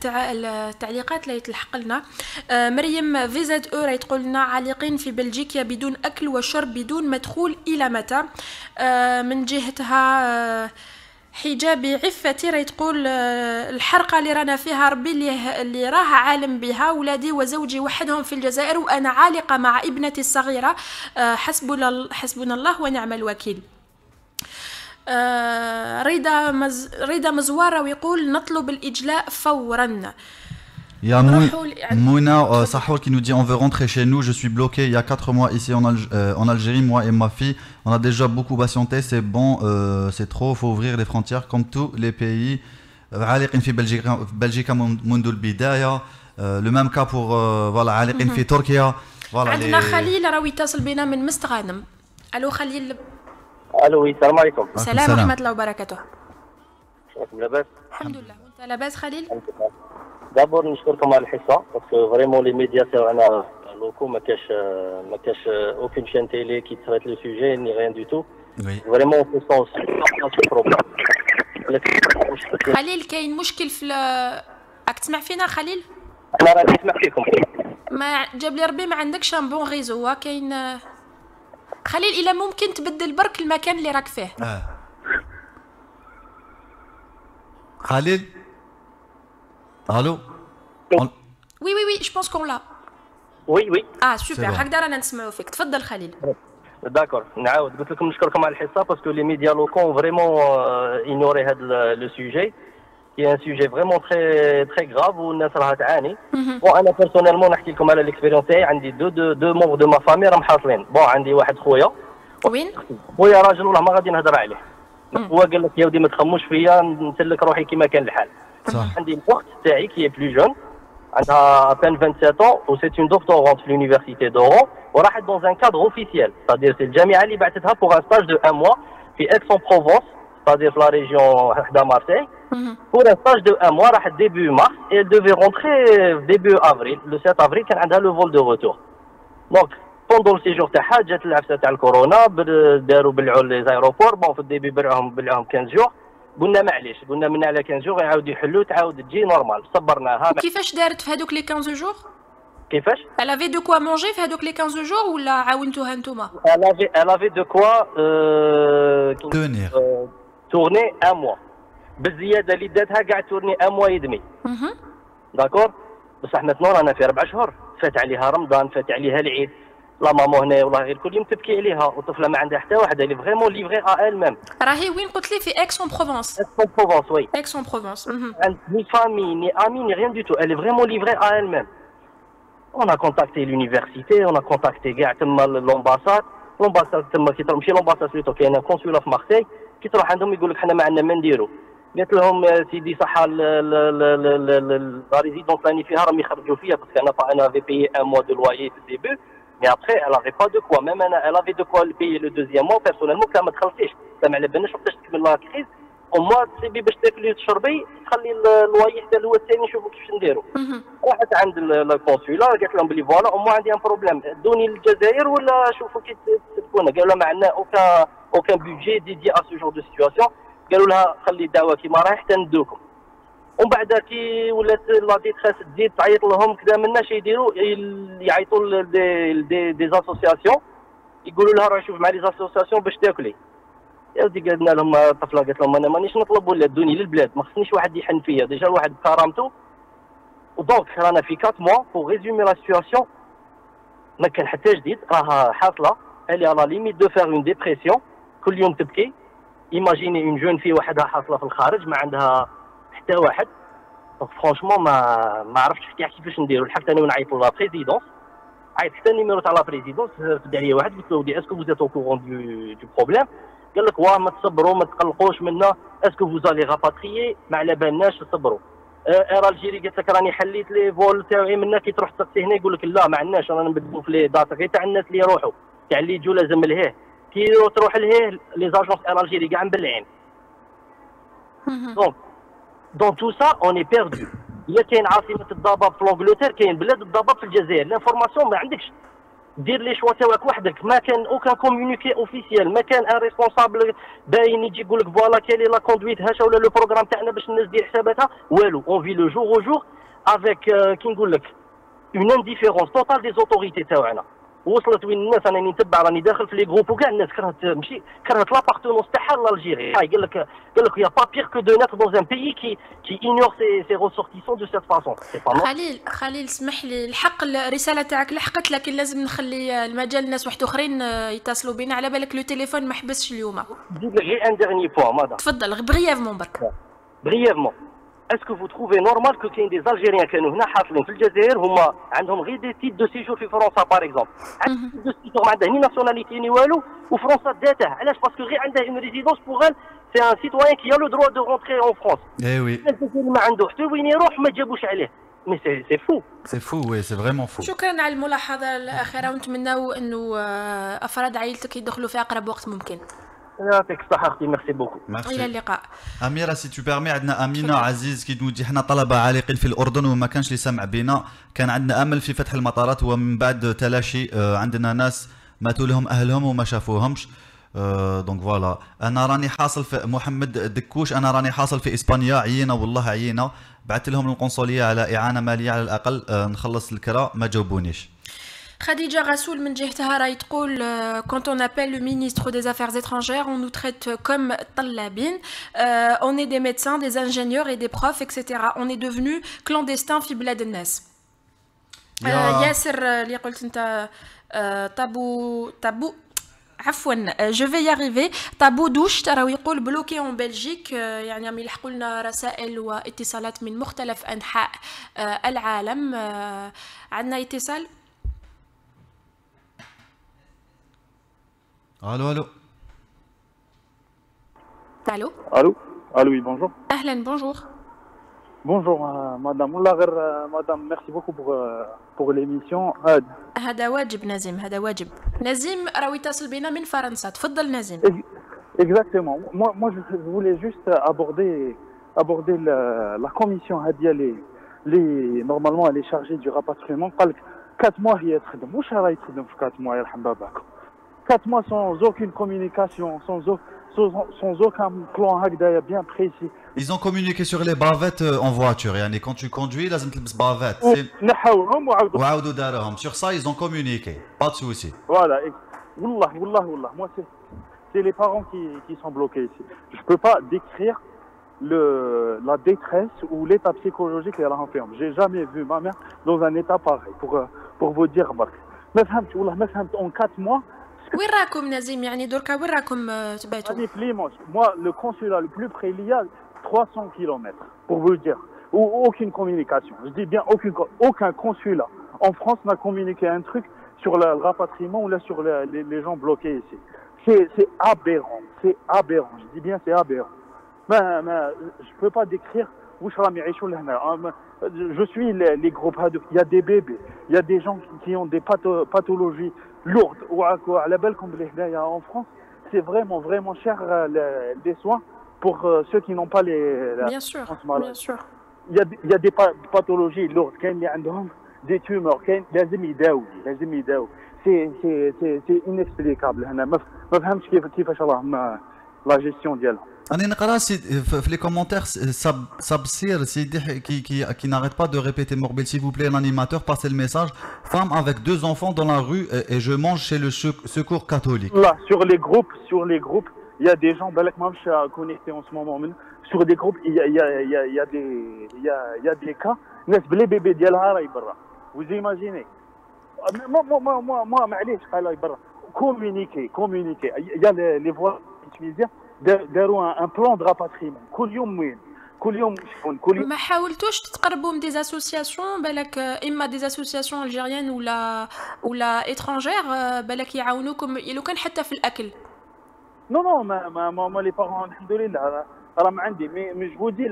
التعليقات اللي تلحق لنا. مريم فيزاد راهي تقول لنا عالقين في بلجيكا بدون اكل وشرب بدون مدخول الى متى. من جهتها حجابي عفتي راهي تقول الحرقه اللي رانا فيها ربي اللي راه عالم بها، ولادي وزوجي وحدهم في الجزائر وانا عالقه مع ابنتي الصغيره، حسبنا الله ونعم الوكيل. رضا مزواره ويقول نطلب الاجلاء فورا. Il y a Mouna Sahour qui nous dit on veut rentrer chez nous, je suis bloqué il y a 4 mois ici en Algérie, moi et ma fille, on a déjà beaucoup patienté, c'est bon, c'est trop, faut ouvrir les frontières comme tous les pays. عالقين في بلجيكا منذ البداية. Le même cas pour voilà عالقين في تركيا. عندنا خليل راهو يتصل بنا من مستغانم. الو خليل. الو السلام عليكم. السلام ورحمة الله وبركاته. شلونكم لاباس؟ الحمد لله، وانت لاباس خليل؟ الحمد لله. دابور نشكركم على الحصه باسكو فريمون لي ميديا تاعنا لوكو ما كاش اوكين شين تيلي كي تريت لو سوجي ني غيان دو تو فريمون سو سونس بروبليم. خليل كاين مشكل في راك تسمع فينا خليل؟ انا راني نسمع فيكم. ما جاب لي ربي ما عندكش ان بون ريزو كاين خليل الا ممكن تبدل برك المكان اللي راك فيه. خليل الو. وي je pense qu'on l'a. وي سوبر هكذا رانا نسمعوا فيك. تفضل خليل. داكور نعاود قلت لكم نشكركم على الحصه باسكو لي ميديا لوكون فريمون اينوري هذا لو سوجي كي ان سوجي فريمون تري غراف والناس راها تعاني. بون انا بيرسونيلمون نحكي لكم على ليكسبيريونس تاعي. عندي دو مونغ دو ما فامي راهم حاصلين. بون عندي واحد خويا. وين؟ خويا راجل والله ما غادي نهضر عليه. هو قال لك يا ودي ما تخموش فيا نسلك روحي كيما كان الحال. عندي الاخت تاعي كي بلو جون عندها بين 27 ans و سي اون دكتورونت في لونيفرسيتي دورون وراحت دون ان كادر اوفيسيال صادير سي الجامعه اللي بعثتها بوغ ان ستاج دو 1 موا في اكسون بروفونس صادير في لا ريجيون حدا مارسيل بوغ ان ستاج دو 1 موا راحت ديبي مارس اي دوفي رونتري ديبي افريل لو 7 افريل كان عندها لو فول دو روتور. دونك بوندون السيجور تاعها جات العفسه تاع الكورونا داروا بلعوا لي زايروبور. بون في الديبي بلعوهم 15 جور قلنا معليش قلنا من على 15 جور يعاودوا يحلوا تعاود تجي نورمال صبرناها. كيفاش دارت في هذوك لي 15 جور؟ كيفاش؟ Elle avait de quoi manger في هذوك لي 15 جور ولا عاونتوها نتوما؟ Elle avait de quoi tenir tourner 1 mois بالزياده اللي داتها قاعد تورني 1 mois et demi. داكور بصح ماتنون رانا في 4 شهور فات عليها رمضان فات عليها العيد. لا ماما هنا والله غير كل يوم تبكي عليها وطفله ما عندها حتى واحده اللي فريمون ليفري ا ال ميم. راهي وين قلت لي في اكسون بروفونس؟ اكسون بروفونس وي اكسون بروفونس. ni famille ni amis ni rien du tout. Elle est vraiment livrée à elle-même. On a contacté l'université, on a contacté كاع تما l'ambassade تما كي تروح ماشي l'ambassade بلوتو كاينه كونسولا في مارسيل كي تروح عندهم يقول لك حنا ما عندنا ما نديرو. قالت لهم سيدي صح لا ريزيدونس راني فيها راهم يخرجوا فيها باسكو انا في بيي 1 mois de loyer في الديبي. Mais après, elle n'avait pas de quoi. Même elle avait de quoi payer le deuxième mois. Personnellement, كان ما دخلتيش. ما على بالناش وقتاش تكمل لا كريز. وما تسيبي باش تاكلي وتشربي تخلي الواي حتى هو الثاني نشوفوا كيفاش نديروا. راحت عند الكونسولا قالت لهم بلي فوالا وما عندي ان بروبليم دوني للجزائر ولا شوفوا كي تكون. قالوا لها ما عندنا اوكان بودجي ديدي ا سو جور دو سيتواسيون. قالوا لها خلي الدعوه كيما راهي حتى ندوكم. ومن بعد كي ولات لا ديتريس تزيد تعيط لهم كذا مناش يديروا يعيطوا دي اسوسياسيون يقولوا لها روحي شوف مع لي اسوسياسيون باش تاكلي. يا ودي قلنا لهم الطفله قالت لهم انا مانيش نطلب ولا دوني للبلاد ما خصنيش واحد يحن فيا ديجا الواحد بكرامته. ودونك رانا في 4 mois بور ريزومي لا سيتواسيون ما كان حتى جديد راها حاصله الي على ليميت دو فير اون ديبرسيون كل يوم تبكي. ايماجيني اون جون في وحدها حاصله في الخارج ما عندها حتى واحد. فرانشمون ما عرفتش كيفاش نديرو. لحقت انا ونعيط لا بريزيدونس عيط حتى النيميرو تاع لا بريزيدونس رد عليا واحد قلت له ودي اسكو فوزيت او كورون دو بروبليم. قال لك واه ما تصبروا ما تقلقوش منا اسكو فوزالي راباتريي ما على بالناش صبروا. اير الجيري قالت لك راني حليت لي فول تاعي منا كي تروح تسقسي هنا يقول لك لا ما عندناش رانا نبدلوا في لي داتا غير تاع الناس اللي يروحوا تاع اللي يجوا لازم لهيه كي تروح لهيه لي زاجونس اير الجيري كاع مبلعين. دونك dans tout ça on est perdu. هي كاين عاصمه الضباب في لونجلتير كاين بلاد الضباب في الجزائر. لانفورماسيون ما عندكش دير لي شوا تاعك وحدك، ما كان اوكان كومونيكي اوفيسيال، ما كان ان ريسبونسابل باين يجي يقول لك فوالا كاين لا كوندويت هاشا ولا لو بروغرام تاعنا باش الناس دير حساباتها، والو. اون في لو جور او جور افيك كي نقول لك اون انديفيرونس توتال دي زوتوريتي تاعنا. وصلت وين الناس راني نتبع راني داخل في لي جروب وكاع الناس كرهت لابارتونونس تاعها لالجيري. قال لك يا با بير كو دو ناتر دون ان بيي كي اينور سي ريسورتيسون دو سيت فاسون. خليل اسمح لي، الحق الرساله تاعك لحقت، لكن لازم نخلي المجال لناس واحد اخرين يتصلوا بينا. على بالك لو تليفون ما حبسش اليوم. نزيد لك غير ان ديرني بوان مدام. تفضل بريفمون برك. بريفمون اسكو فو تروفي نورمال كو كاين دي الجيريان كانوا هنا حاصلين في الجزائر هما عندهم غير دي تيت دو سيجور في فرنسا باغ اكزومبل، عندهم تيت دو سيجور ما عندها ني ناسيوناليتي ني والو، وفرنسا داتها علاش؟ باسكو غير عندها اون ريزيدونس بوغ ال سي ان سيتويان كي ا لو دروا دو رونتري اون فرونس. اي وي ما عنده حتى وين يروح ما جابوش عليه. مي سي فو، سي فو، وي سي فريمون فو. شكرا على الملاحظه الاخيره، ونتمناو انه افراد عائلتك يدخلوا في اقرب وقت ممكن. يعطيك الصحة أختي، ميرسي بوكو. إلى اللقاء. أميرة سي تو بيرمي، عندنا أمينة عزيز كي تقول احنا طلبة عالقين في الأردن وما كانش اللي سمع بنا، كان عندنا أمل في فتح المطارات ومن بعد تلاشي عندنا ناس ماتوا لهم أهلهم وما شافوهمش. دونك فوالا أنا راني حاصل في محمد دكوش، أنا راني حاصل في إسبانيا، عيينا والله عيينا، بعثت لهم القنصلية على إعانة مالية على الأقل نخلص الكرا، ما جاوبونيش. Khadija Rassoul من جهتها راهي تقول quand on appelle le ministre des Affaires étrangères on nous traite comme طلابين, on est des médecins, des ingénieurs et des profs etc. On est devenus clandestins في بلاد الناس. ياسر اللي قلت انت طابو عفوا جو في ياريفي طابو دوش ترى يقول بلوكي اون بلجيك, يعني عم يلحقوا لنا رسائل واتصالات من مختلف انحاء العالم. عندنا اتصال. الو الو الو الو الو وي بونجور. اهلا بونجور. بونجور مدام والله غير مدام ميرسي بوكو بور ليميسيون. هذا واجب نزيم, هذا واجب. نزيم راهو يتصل بنا من فرنسا, تفضل نزيم. Exactement. Moi je voulais juste aborder la commission هذه اللي normalement elle est chargée du rapatriement. قال لك 4 mois هي تخدم, واش راهي تخدم في 4 mois يرحم باباكم؟ 4 mois sans aucune communication, sans aucun plan bien précis. Ils ont communiqué sur les bavettes en voiture, يعني quand tu conduis لازم تلبس bavette. نحاوهم وعاودوا داروهم. Sur ça ils ont communiqué, pas de souci. Voilà. والله moi c'est les parents qui sont bloqués ici. Je peux pas décrire la détresse ou l'état psychologique qu'elle renferme. J'ai jamais vu ma mère dans un état pareil pour vous dire برك. ما فهمت والله ما فهمت en 4 mois. وين راكم نزيم يعني دركا وين راكم تباتوا؟ راني في ليموس. Moi le consulat le plus près il y a 300 km pour vous dire. Ou aucune communication. Je dis bien aucun consulat en France n'a communiqué un truc sur le rapatriement ou là sur les gens bloqués ici. C'est aberrant, c'est aberrant. Je dis bien c'est aberrant. Mais je peux pas décrire où je suis les groupes. Il y a des bébés, il y a des gens qui ont des pathologies lourdes. Ou à la belle comme en France, c'est vraiment cher les soins pour ceux qui n'ont pas les. Bien sûr, bien sûr. Il y a des pathologies lourdes. Qui ont des tumeurs, لازم يداوي. C'est inexplicable. أنا ما فهمتش كيفاش راهم لا جيستيون ديالها. أنا نقرا في لي كومونتير سابسير سيدي qui n'arrête pas de répéter Morbil s'il vous plaît l'animateur passez le message femme avec 2 enfants dans la rue et je mange chez le secours catholique. Là sur les groupes il y a des gens بالك ما مش connectés en ce moment sur des groupes il y a des cas ناس بلي بيبي ديالها راهي برا. vous imaginez moi معليش قال برا communiquer il y a les voies tunisiennes داروا un plan de rapatriement كل يوم ما حاولتوش تقربوا من دي اسوسياسيون بالك اما دي اسوسياسيون الجيريان ولا étrangères بالك يعاونوكم لو كان حتى في الاكل؟ non ما لي بارون الحمد لله راه ما عندي مي جو دي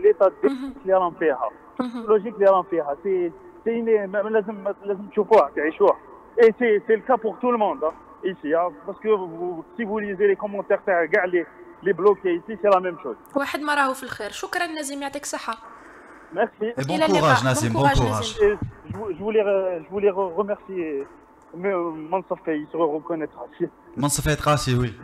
ليطا اللي راهم فيها لوجيك اللي راهم فيها سي لازم تشوفوها تعيشوها et c'est le cas pour tout le monde ici parce que si vous lisez les commentaires تاع كاع les bloqués ici c'est la même chose. واحد ما راهو في الخير. شكرا نزيم يعطيك الصحة. Merci. Et bon courage Nassim, bon courage. Je voulais remercier Mais Mansour Faye, il se reconnaîtra. Mansour Faye Trassi, oui.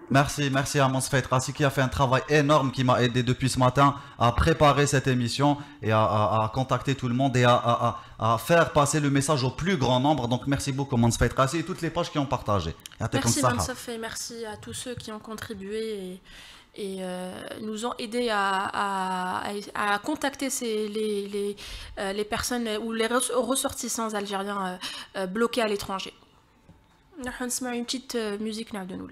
Merci à Mansour Faye Trassi qui a fait un travail énorme, qui m'a aidé depuis ce matin à préparer cette émission et à contacter tout le monde et à faire passer le message au plus grand nombre. Donc merci beaucoup Mansour Faye Trassi et toutes les pages qui ont partagé. Merci Mansour Faye, merci à tous ceux qui ont contribué et nous ont aidés à contacter les personnes ou les ressortissants algériens bloqués à l'étranger. On va écouter une petite musique de nous.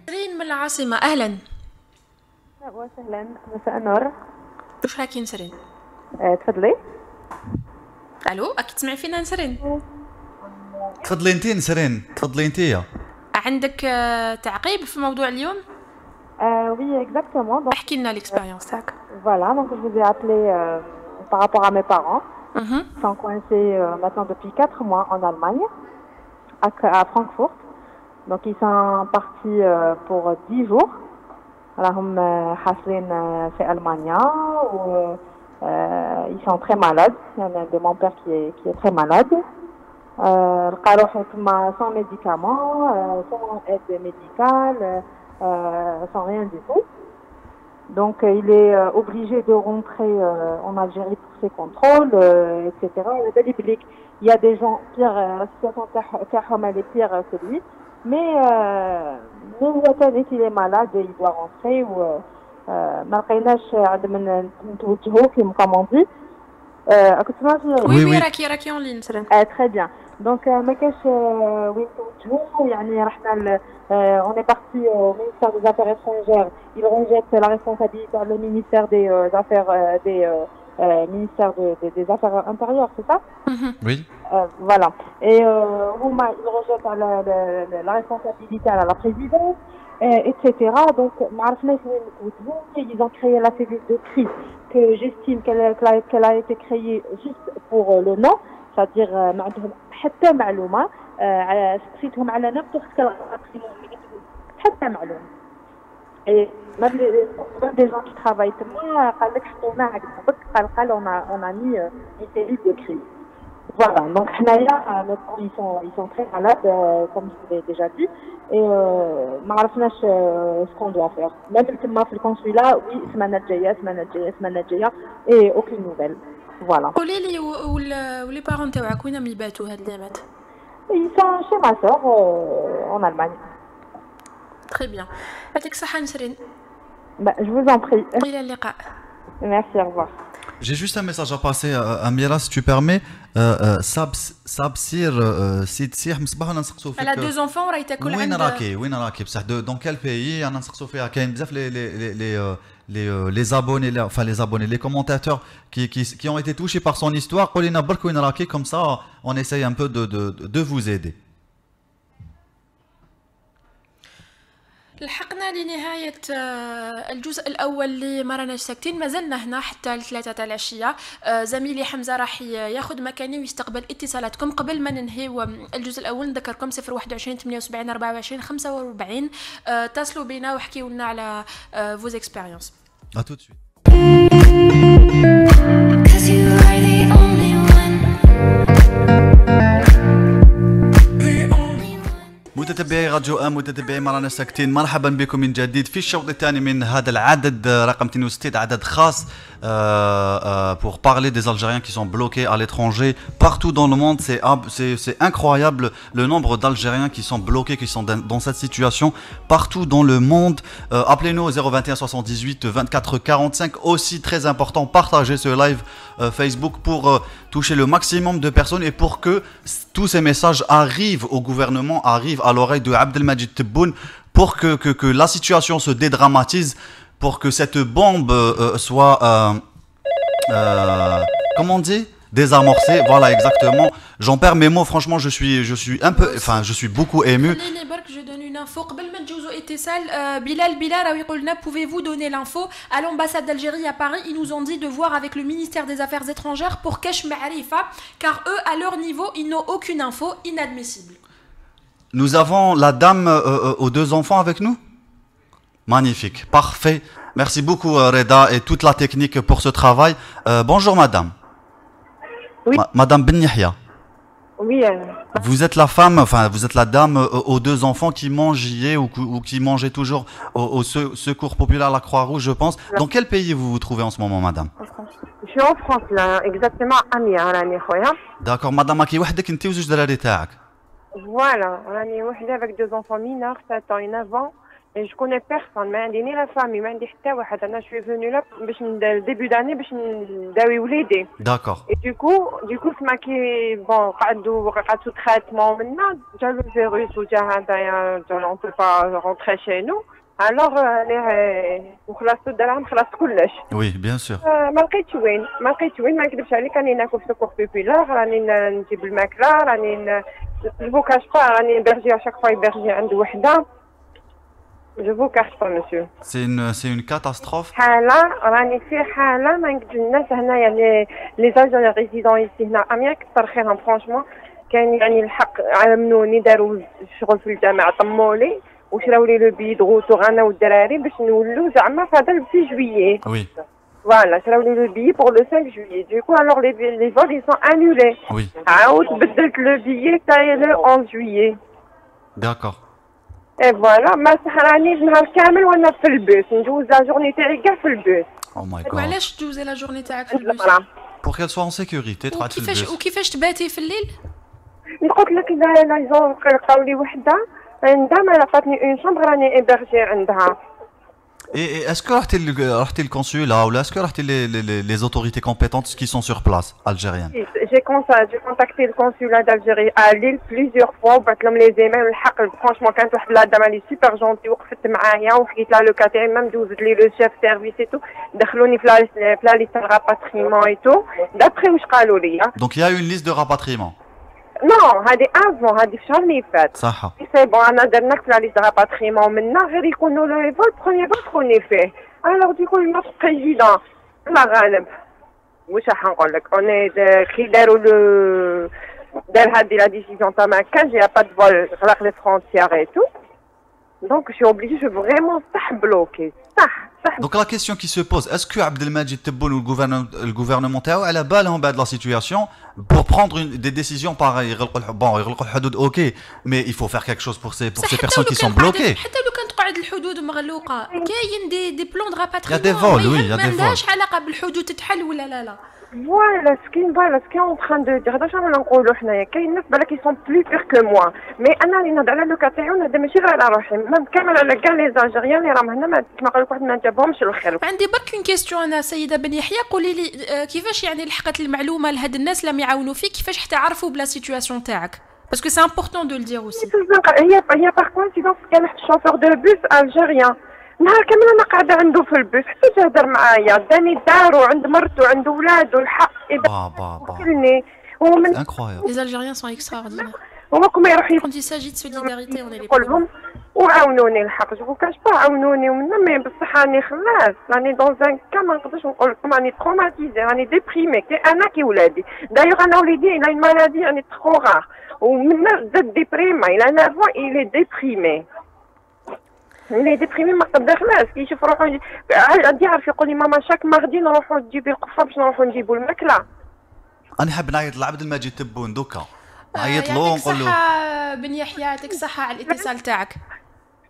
سرين من العاصمة أهلا. وسهلا مساء النور. واش راكي نسرين؟ تفضلي. الو اكيد تسمعي فينا نسرين؟ تفضلي انتي نسرين، تفضلي انتي. عندك تعقيب في موضوع اليوم؟ Oui, exactement. Donc, احكي لنا l'expérience تاعك. Voilà, donc je vous ai appelé par rapport à mes parents. Ils sont coincés maintenant depuis 4 mois en Allemagne, à Francfort. Donc ils sont partis pour 10 jours. راهم حاصلين في ألمانيا و ils sont très malades. Il y en a de mon père qui est très malade. لقى روحو تما sans médicaments, sans aide médicale, sans rien du tout. Donc il est obligé de rentrer en Algérie pour ses contrôles, etc. Il y a des gens pires, la situation تاعهم elle est pire que lui. Mais il est malade et il doit rentrer و ما لقيناش عند من نتوجهوا كما on dit. Oui, راكي en ligne. Très bien. Donc ما كاش وين نتوجهوا يعني رحنا on est parti au ministère des Affaires étrangères. Il rejette la responsabilité au ministère des Affaires ministère des Affaires intérieures, c'est ça? Oui. Voilà. Et il rejette la responsabilité à la présidence, etc. Donc, ils ont créé la cellule de crise que j'estime qu'elle a été créée juste pour le nom, c'est-à-dire حتى معلومة سقسيتهم على n'importe quel حتى معلومة. Et même des gens qui travaillent تما قال لك حطونا هكذا قال on a mis une cellule de crise. Voilà, donc ils sont très malades, comme je vous l'ai déjà dit, et ما عرفناش ce qu'on doit faire. Même تما في الconsulat, oui, سمانة جاية et aucune nouvelle. Voilà. قولي لي ولي بارون تاعك وين يباتوا هاد الايامات؟ Ils sont chez ma sœur en Allemagne. Très bien. يعطيك الصحة نسرين. Je vous en prie. إلى اللقاء. Merci, au revoir. J'ai juste un message à passer à Mira, si tu permets. Sabsir, Sidsir, مصباح أنا نسقسو فيك. Elle a 2 enfants وراهي تاكل عند. وين راكي بصح dans quel pays أنا نسقسو فيها كاين بزاف les abonnés, enfin les abonnés, les commentateurs qui ont été touchés par son histoire. قولي لنا برك وين راكي, comme ça on essaye un peu de vous aider. لحقنا لنهاية الجزء الأول لمرناش ساكتين. ما زلنا هنا حتى 3 تاع العشية. زميلي حمزة راح ياخذ مكاني ويستقبل اتصالاتكم. قبل ما ننهي الجزء الأول نذكركم 021 78 24 45. اتصلوا بنا وحكيوا لنا على vos expériences. À tout de suite. متتبعي راديو متتبعي مرانا ساكتين، مرحبا بكم من جديد في الشوط الثاني من هذا العدد رقم 62، عدد خاص pour parler des Algériens qui sont bloqués à l'étranger partout dans le monde. C'est incroyable le nombre d'Algériens qui sont bloqués, qui sont dans cette situation partout dans le monde. Appelez-nous au 021 78 24 45. Aussi très important, partagez ce live Facebook pour toucher le maximum de personnes et pour que tous ces messages arrivent au gouvernement, arrivent à l'oreille de Abdelmajid Tebboune, pour que la situation se dédramatise, pour que cette bombe soit, comment on dit, désamorcée. Voilà, exactement. J'en perds mes mots, franchement, je suis un peu, enfin, je suis beaucoup ému. Je donne une info. Bilal, pouvez-vous donner l'info à l'ambassade d'Algérie à Paris? Ils nous ont dit de voir avec le ministère des Affaires étrangères pour Kesh Ma'arifa, car eux, à leur niveau, ils n'ont aucune info. Inadmissible. Nous avons la dame aux 2 enfants avec nous. Magnifique, parfait. Merci beaucoup Reda et toute la technique pour ce travail. Bonjour madame. Oui. Madame Ben Yahya. Oui. Vous êtes la femme, enfin vous êtes la dame aux deux enfants qui mangiez ou qui mangeaient toujours au Secours Populaire La Croix-Rouge, je pense. Dans quel pays vous vous trouvez en ce moment, madame? Je suis en France là, exactement à Amiens, راني خويا. D'accord, madame كي وحدك انت وزوج دراري تاعك. Voilà, راني وحده avec deux enfants mineurs, 7 ans et 9 ans. Et je connais personne, ما عندي ni la famille, ما عندي حتى واحد. أنا je suis venue là باش début d'année باش نداوي وليدي. D'accord. Et du coup سما كي bon قعدوا traitement منا جا le virus وجا هذايا on peut pas rentrer chez nous. Alors وخلصت الدراهم خلصت كلش. Oui, bien sûr. ما لقيتش وين ما نكذبش عليك راني ناكل في سوق بوبيلار راني نجيب الماكله راني جو فو كاش با راني برجي اشاك فوا يبرجي عند وحده. Je vous cache pas, monsieur. C'est une catastrophe. حالة راني في حالة ما نقدر الناس هنايا لي زاجون ريزيدون يسي هنا أميا كثر خيرهم فرانشمون كان يعني الحق عملوني داروا الشغل في الجامعة طمولي وشراو لي لو بي دغوتو انا والدراري باش نولوا زعما في هذا في جويي. Oui. Voilà, شراو لي لو بي pour le 5 juillet. Du coup alors les vols ils sont annulés. Oui. عاود بدلت لو بي تاع le 11 juillet. D'accord. Et voilà, ما سهرانيش نهار كامل وانا في البوس نجوز لا جورني تاعي كاع في البوس. Oh my god. وعلاش تجوزي لا جورني تاعك في البوس؟ Pour qu'elle soit en sécurité تقعد في البوس. وكيفاش تباتي في الليل؟ قلت لك لا يزون لقاو لي وحده عندها ما لقاتني اون شومبر راني ايبرجي عندها. Et est-ce que رحتي الconsulat ou est-ce que رحتي les autorités compétentes qui sont sur place algériennes? J'ai contacté le consulat d'Algérie à Lille plusieurs fois وبعث لهم لي زيميل الحق فرانشمون كانت واحد لا دام لي سوبر جونتي وقفت معايا وحكيت لها لو كاتيري ميم دوزت لي لو شيف سيرفيس اي تو دخلوني في لا ليست راباتريمون اي تو دابخي واش قالوا لي. Donc il y a une liste de rapatriement. نو هذه افون هذه في الشهر اللي فات. صح. سي بون انا درناك في لا ليست راباتريمون منا غير يكونوا لو فول بروميير فول كوني فيه. الوغ ديكو نوتر بريزيدون الله غالب واش راح نقول لك اوني كي داروا دار هذه لا ديسيزيون تاع ما كانش يا با دو فول غلق لي فرونتيير اي تو دونك شي اوبليجي جو فريمون صح بلوكي صح. Donc la question qui se pose, est-ce que Abdelmajid Tebboune ou le gouvernement تاعو على بالهم بهاد la situation pour prendre des décisions pareilles يغلقوا الحدود ok mais il faut faire quelque chose pour ces personnes qui sont bloquées. حتى لو كانت تقعد الحدود مغلوقه كاين دي بلون دو راباتريمون. Il y a des vols, oui, il y a des vols. ما عندهاش علاقه بالحدود تتحل ولا لا. Voilà ce qui est en train de dire هذا شنو نقولوا حنايا كاين ناس بالك يسون بلو بيغ كو موا مي انا اللي نهضر على لوكا تاعي ونهضر ماشي غير على روحي ما كامل على كاع لي زالجيريان اللي راهم هنا كيما قال لك واحد ما جابهمش الخير. عندي برك اون كيستيون انا سيده بن يحيى قولي لي كيفاش يعني لحقت المعلومه لهاد الناس اللي يعاونوا فيك كيفاش حتى عرفوا بلا سيتوياسيون تاعك باسكو سي امبورطون دو لدير اوسي. هي باغ كونسيدونس كان واحد الشوفور دو بوس الجيريان نهار كامل انا قاعده عنده في البوس حتى تهضر معايا داني دارو عند مرته عند ولادو الحق كلني ومن Les Algériens sont extraordinaires. هما يروح Quand il s'agit de solidarité, on est les يقولهم وعاونوني الحق جو كاش با عاونوني ومنا مي بصح راني خلاص راني دون ان كا ما نقدرش نقول لكم راني تروماتيزي راني ديبريمي كي انا كي ولادي دايوغ انا وليدي الى اون مالادي راني ترو غار ومنا زاد ديبريمي الى 9 ans il est déprimé. اللي ديبريمي ما قدرناش كيشوف روحو عندي عارف يقول لي ماما شاك ماغدي نروحو تجيبي القفه باش نروحو نجيبو الماكله. انا حاب نعيط لعبد المجيد تبون دوكا نعيط له ونقول له صحه بن يحيى يعطيك الصحه على الاتصال تاعك.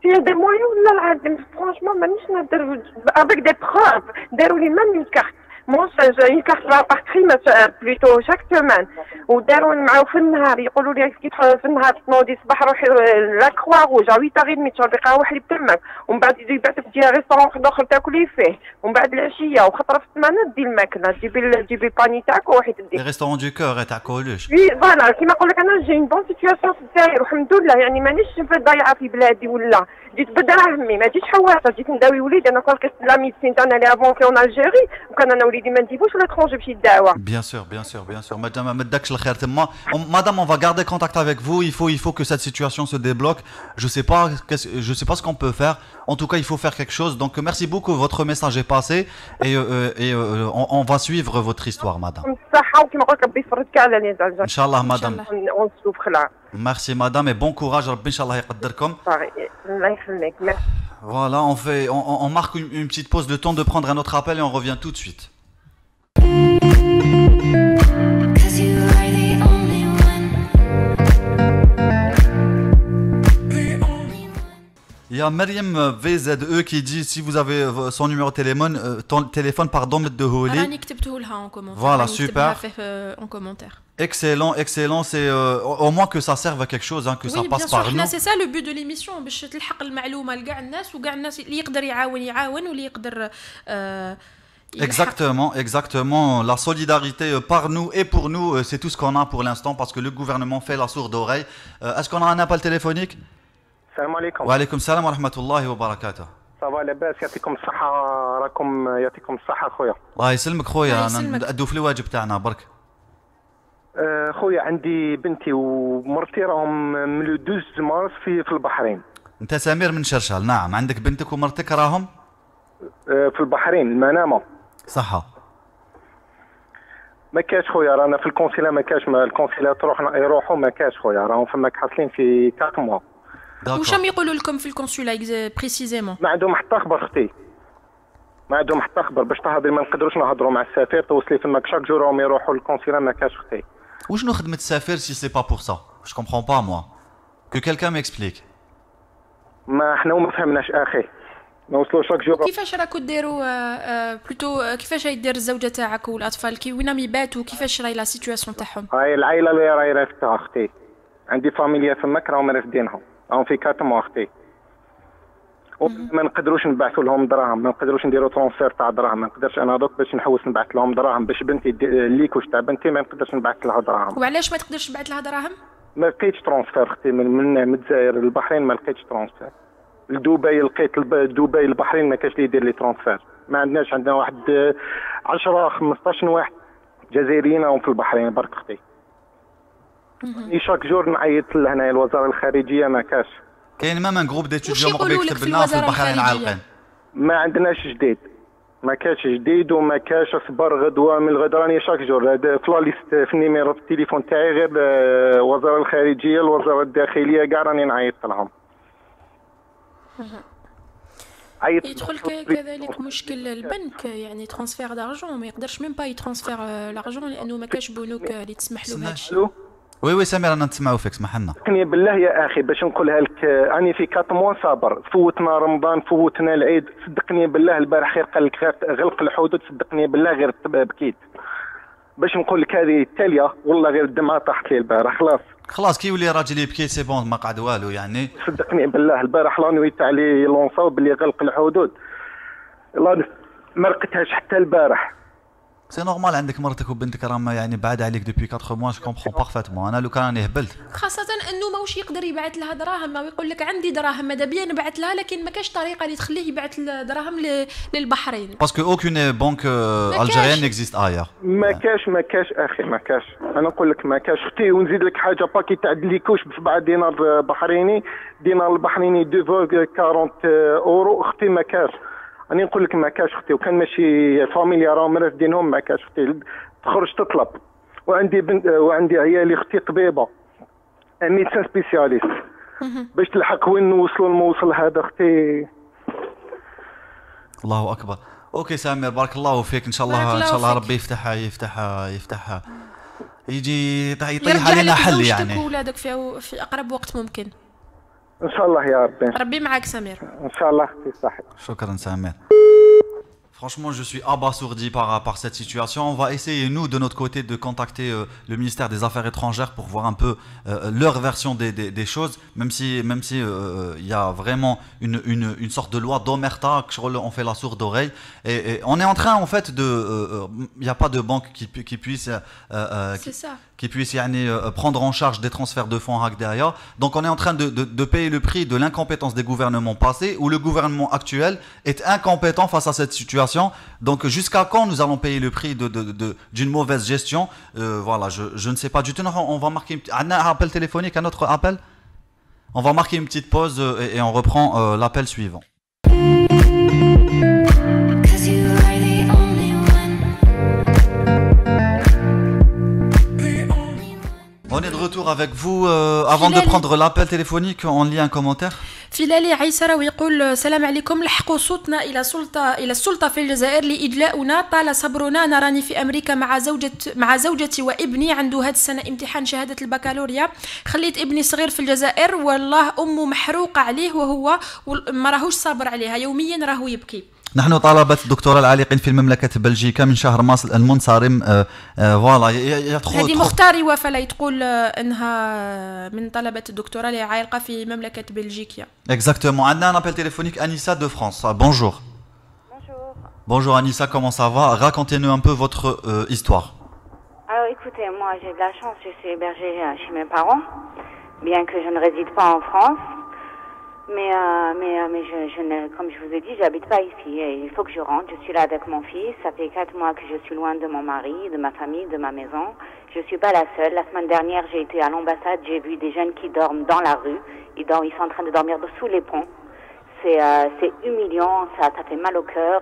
في دي مويو ولا العظيم فرانشمون مانيش نهضر افيك دي بروف داروا لي ميم اون كارت مونش اون كارت رابارتري بلوتو شاك سيمان وداروا معاو في النهار يقولوا لي كي تدخل في النهار تنوضي الصباح روحي لا كخوا روج 8:30 تشربي قهوه حليب تمك ومن بعد يبعثك تجي ريستورون اخر تاكلي فيه ومن بعد العشيه وخطره في الثمانية دير الماكله تجيبي الباني تاعك وروحي تدي لي ريستورون دو كور تاع كولوش. وي فوالا كيما نقول لك انا جي اون بون سيتوياسيون في الجزائر والحمد لله يعني مانيش ضايعه في بلادي ولا جيت بدراهمي ما جيتش حواسه جيت نداوي وليدي انا كنت لا ميديسين تاعنا اللي افون في اون الجيري وكان انا وليدي ما نديبوش لاترونجي باش يداوى. Bien sûr. ما داكش الخير تما. Madame, on va garder contact avec vous. Il faut que cette situation se débloque. Je sais pas ce qu'on peut faire. En tout cas, il faut faire quelque chose. Donc merci beaucoup. Votre message est passé et on va suivre votre histoire, madame. الصحه وكيما قلت ربي يفرج كاع على لي زالجيريان. ان شاء الله madame. ونشوف خلاص. Merci madame et bon courage. ربي ان شاء الله يقدركم. الله يخليك. Voilà, on marque une petite pause, le temps de prendre un autre appel et on revient tout de suite. Il y a Mariam VZE qui dit si vous avez son numéro de téléphone, pardon, mettez voilà, super. En commentaire. Excellent, c'est au moins que ça serve à quelque chose, hein, que oui, ça passe par nous. C'est ça le but de l'émission, باش تلحق المعلومه لكاع الناس وكاع الناس اللي يقدر يعاون واللي يقدر Exactement. La solidarité par nous et pour nous, c'est tout ce qu'on a pour l'instant parce que le gouvernement fait la sourde oreille. Est-ce qu'on a un appel téléphonique? السلام عليكم. وعليكم السلام ورحمة الله وبركاته. صافا لاباس يعطيكم الصحة راكم يعطيكم الصحة خويا. الله يسلمك خويا أنا ندو في الواجب تاعنا برك. خويا عندي بنتي ومرتي راهم من لو 12 مارس في البحرين. أنت سمير من شرشال نعم عندك بنتك ومرتك راهم؟ في البحرين المنامة. صحة. ما كاش خويا رانا في الكونسيلا ما كاش الكونسيلات يروحوا ما كاش خويا راهم فماك حاصلين في 4 موا. واش راهم يقولوا لكم في الكونسولا بريسيزيمون؟ ما عندهم حتى خبر اختي. ما عندهم حتى خبر باش تهضري ما نقدروش نهضروا مع السفير توصلي فماك شاك جور راهم يروحوا للكونسيلا ما كاش اختي. وشنو خدمة السفير si c'est pas pour ça? Je comprends pas moi. Que quelqu'un m'explique. ما احنا وما فهمناش اخي. ما وصلوا شاك جور. كيفاش راكو ديروا بلوتو كيفاش يدير الزوجة تاعك والاطفال وينهم يباتوا كيفاش راهي لا سيتوياسيون تاعهم؟ هاي العائلة اللي راهي رافدتها اختي. عندي فاميليا فماك راهم رافدينها. راهم في 4 موا اختي. وما نقدروش نبعثوا لهم دراهم ما نقدروش نديروا ترونسفير تاع دراهم ما نقدرش انا دوك باش نحوس نبعث لهم دراهم باش بنتي الليكوش تاع بنتي ما نقدرش نبعث لها دراهم. وعلاش ما تقدرش تبعث لها دراهم؟ ما لقيتش ترونسفير اختي من الجزائر للبحرين ما لقيتش ترونسفير. لدبي لقيت دبي البحرين ما كاش اللي يدير لي ترونسفير ما عندناش عندنا واحد 10 15 واحد جزائريين راهم في البحرين برك اختي. شاك جور نعيط لهنا الوزاره الخارجيه ما كاش. كاين مام جروب ديتوديون مقبل يكتب لنا في البحرين عالقين. ما عندناش جديد ما كاش جديد وما كاش اصبر غدوه من الغد راني شاك جور في لا ليست في النيميرو في التليفون تاعي غير الوزاره الخارجيه الوزاره الداخليه كاع راني نعيط لهم. يدخل كذلك مشكل البنك يعني ترانسفير دارجون ما يقدرش ميم با يترانسفير لارجون لانه ما كاش بنوك اللي تسمح له بهذا الشيء. وي سمير انا نسمعوا فيك اسمح لنا. صدقني بالله يا اخي باش نقولها لك راني في 4 موا صابر فوتنا رمضان فوتنا العيد صدقني بالله البارح غير قال لك غلق الحدود صدقني بالله غير بكيت باش نقول لك هذه التاليه والله غير الدمعه طاحت لي البارح خلاص كي يولي راجل يبكي سي بون ما قعد والو يعني. صدقني بالله البارح لانوي تاع لي لونصاو باللي غلق الحدود ما لقيتهاش حتى البارح. سي نورمال عندك مرتك وبنتك راهم يعني بعاد عليك دوبي 4 موا جو كومبخون بارفيتمون انا لو كان راني هبلت خاصه انه ماوش يقدر يبعث لها دراهم ما يقول لك عندي دراهم ماذا بيا نبعث لها لكن ما كاش طريقه اللي تخليه يبعث الدراهم للبحرين باسكو اوكون بنك الجيريان نيكزيست اير ما كاش اخي ما كاش انا نقول لك ما كاش اختي ونزيد لك حاجه باكي تاع دليكوش ب 7 دينار بحريني دينار البحريني 2.40 اورو اختي ما كاش راني نقول لك ما كاش اختي وكان ماشي فاميليا راهم رافدينهم ما كاش اختي تخرج تطلب وعندي بنت وعندي عيالي اختي طبيبه ميدسان سبيسياليست باش تلحق وين نوصلوا الموصل هذا اختي. الله اكبر. اوكي سامر بارك الله فيك ان شاء الله ربي يفتحها يجي يطيح علينا حل يعني ولادك في اقرب وقت ممكن ان شاء الله يا ربي معك سمير ان شاء الله اختي صحيح. شكرا سامر. Franchement, je suis abasourdi par cette situation. On va essayer, nous, de notre côté, de contacter le ministère des Affaires étrangères pour voir un peu leur version des choses, même si y a vraiment une sorte de loi d'omerta, on fait la sourde oreille. Et on est en train, en fait, il n'y a pas de banque qui puisse... qui puisse prendre en charge des transferts de fonds derrière. Donc on est en train de payer le prix de l'incompétence des gouvernements passés, où le gouvernement actuel est incompétent face à cette situation. Donc jusqu'à quand nous allons payer le prix d'une mauvaise gestion? Voilà, je ne sais pas du tout. On va marquer un appel téléphonique, un autre appel. On va marquer une petite pause et on reprend l'appel suivant. On On est de retour avec vous. Avant de prendre l'appel téléphonique, on lit un commentaire. فيلالي عيسرة يقول السلام عليكم، لحقوا صوتنا إلى السلطة في الجزائر لإدلاؤنا، طال صبرنا. أنا راني في أمريكا مع زوجتي وابني، عنده هذه السنة امتحان شهادة البكالوريا. خليت ابني صغير في الجزائر، والله أمه محروقة عليه وهو ما راهوش صابر عليها، يوميا راهو يبكي. نحن طلبة الدكتوراه العالقين في المملكة بلجيكا من شهر مارس المنصرم. فوالا هذه مختار وفلا تقول انها من طلبة الدكتوراه اللي عالقة في مملكة بلجيكا. Exactement. عندنا un appel téléphonique. Anissa de France. Bonjour. Bonjour. Bonjour Anissa, comment ça va? Racontez-nous un peu votre histoire. Alors écoutez, moi j'ai de la chance, je suis hébergée chez mes parents, bien que je ne réside pas en France. Mais comme je vous ai dit, j'habite pas ici. Et il faut que je rentre. Je suis là avec mon fils. Ça fait 4 mois que je suis loin de mon mari, de ma famille, de ma maison. Je suis pas la seule. La semaine dernière, j'ai été à l'ambassade. J'ai vu des jeunes qui dorment dans la rue. Ils sont en train de dormir sous les ponts. C'est humiliant. Ça fait mal au cœur.